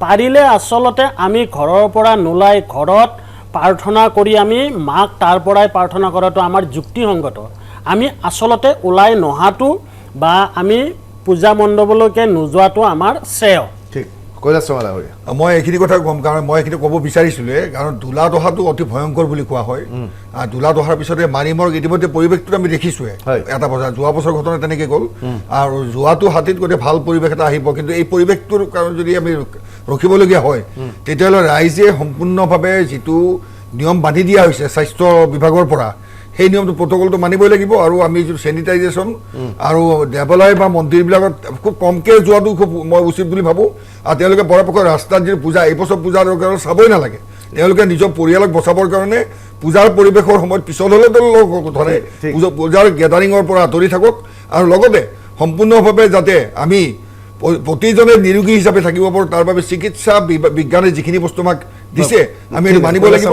পাৰিলে আচলতে আমি ঘৰৰ পৰা নোলাই ঘৰত প্ৰাৰ্থনা কৰি আমি মাক তাৰ পৰাই প্ৰাৰ্থনা কৰাটো আমাৰ যুক্তিসংগত। আমি আচলতে ওলাই নহাটো বা আমি পূজা মণ্ডপলৈকে নোযোৱাটো আমাৰ শ্ৰেয়। ঠিক কৈলাশ শৰ্মা ডাঙৰীয়া, মই এইখিনি কথা ক'ম, কাৰণ মই এইখিনি ক'ব বিচাৰিছিলোঁৱে। কাৰণ দোলাত অহাটো অতি ভয়ংকৰ বুলি কোৱা হয়। দোলাত অহাৰ পিছতে মাৰিমৰক ইতিমধ্যে পৰিৱেশটোত আমি দেখিছোঁৱে। এটা বছৰ যোৱা বছৰ ঘটনা তেনেকৈ গ'ল, আৰু যোৱাটো হাতীত গতিকে ভাল পৰিৱেশ এটা আহিব। কিন্তু এই পৰিৱেশটোৰ কাৰণে যদি আমি ৰখিবলগীয়া হয়, তেতিয়াহ'লে ৰাইজে সম্পূৰ্ণভাৱে যিটো নিয়ম বান্ধি দিয়া হৈছে স্বাস্থ্য বিভাগৰ পৰা, সেই নিয়মটো প্ৰট'কলটো মানিবই লাগিব। আৰু আমি যিটো চেনিটাইজেশ্যন আৰু দেৱালয় বা মন্দিৰবিলাকত খুব কমকৈ যোৱাটো খুব মই উচিত বুলি ভাবোঁ। আৰু তেওঁলোকে পৰাপক্ষত ৰাস্তাত যিটো পূজা, এই বছৰ পূজাৰ কাৰণে চাবই নালাগে। তেওঁলোকে নিজৰ পৰিয়ালক বচাবৰ কাৰণে পূজাৰ পৰিৱেশৰ সময়ত পিছত হ'লেতো ধৰে পূজাৰ গেডাৰিঙৰ পৰা আঁতৰি থাকক। আৰু লগতে সম্পূৰ্ণভাৱে যাতে আমি প্ৰতিজনে নিৰোগী হিচাপে থাকিব পাৰোঁ, তাৰ বাবে চিকিৎসা বিজ্ঞানে যিখিনি বস্তু আমাক দিছে আমি এইটো মানিব লাগিব।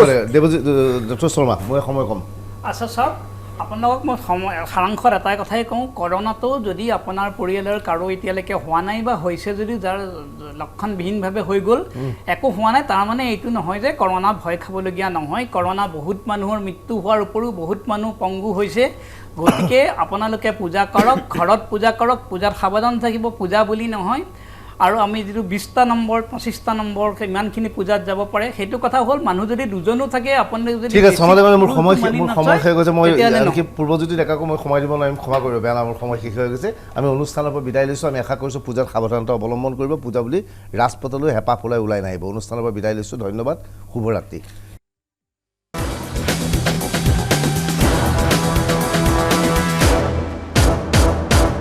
ডক্টৰ শৰ্মা, মই সময় কম। আচ্ছা চাওক, আপোনালোকক মই সাৰাংশত এটাই কথাই কওঁ, কৰোণাটো যদি আপোনাৰ পৰিয়ালৰ কাৰো এতিয়ালৈকে হোৱা নাই বা হৈছে যদিও যাৰ লক্ষণবিহীনভাৱে হৈ গ'ল, একো হোৱা নাই, তাৰমানে এইটো নহয় যে কৰোণা ভয় খাবলগীয়া নহয়। কৰোণা বহুত মানুহৰ মৃত্যু হোৱাৰ উপৰিও বহুত মানুহ পংগু হৈছে। গতিকে আপোনালোকে পূজা কৰক, ঘৰত পূজা কৰক, পূজাত সাৱধান থাকিব। পূজা বুলি নহয়, আৰু আমি যিটো 20টা নম্বৰ 25টা নম্বৰ ইমানখিনি পূজাত যাব পাৰে, সেইটো কথা হ'ল মানুহ যদি দুজনো থাকে, আপোনালোকে যদি ঠিক আছে। মোৰ সময় শেষ গৈছে। মই পূৰ্বজ্যোতি ডেকাকো মই সময় দিব নোৱাৰিম, ক্ষমা কৰিব, বেয়া না, মোৰ সময় শেষ হৈ গৈছে। আমি অনুষ্ঠানৰ পৰা বিদায় লৈছোঁ। আমি আশা কৰিছোঁ পূজাত সাৱধানতা অৱলম্বন কৰিব। পূজা বুলি ৰাজপথলৈ হেঁপাহ পলাই ওলাই নাহিব। অনুষ্ঠানৰ পৰা বিদায় লৈছোঁ। ধন্যবাদ, শুভৰাত্ৰি।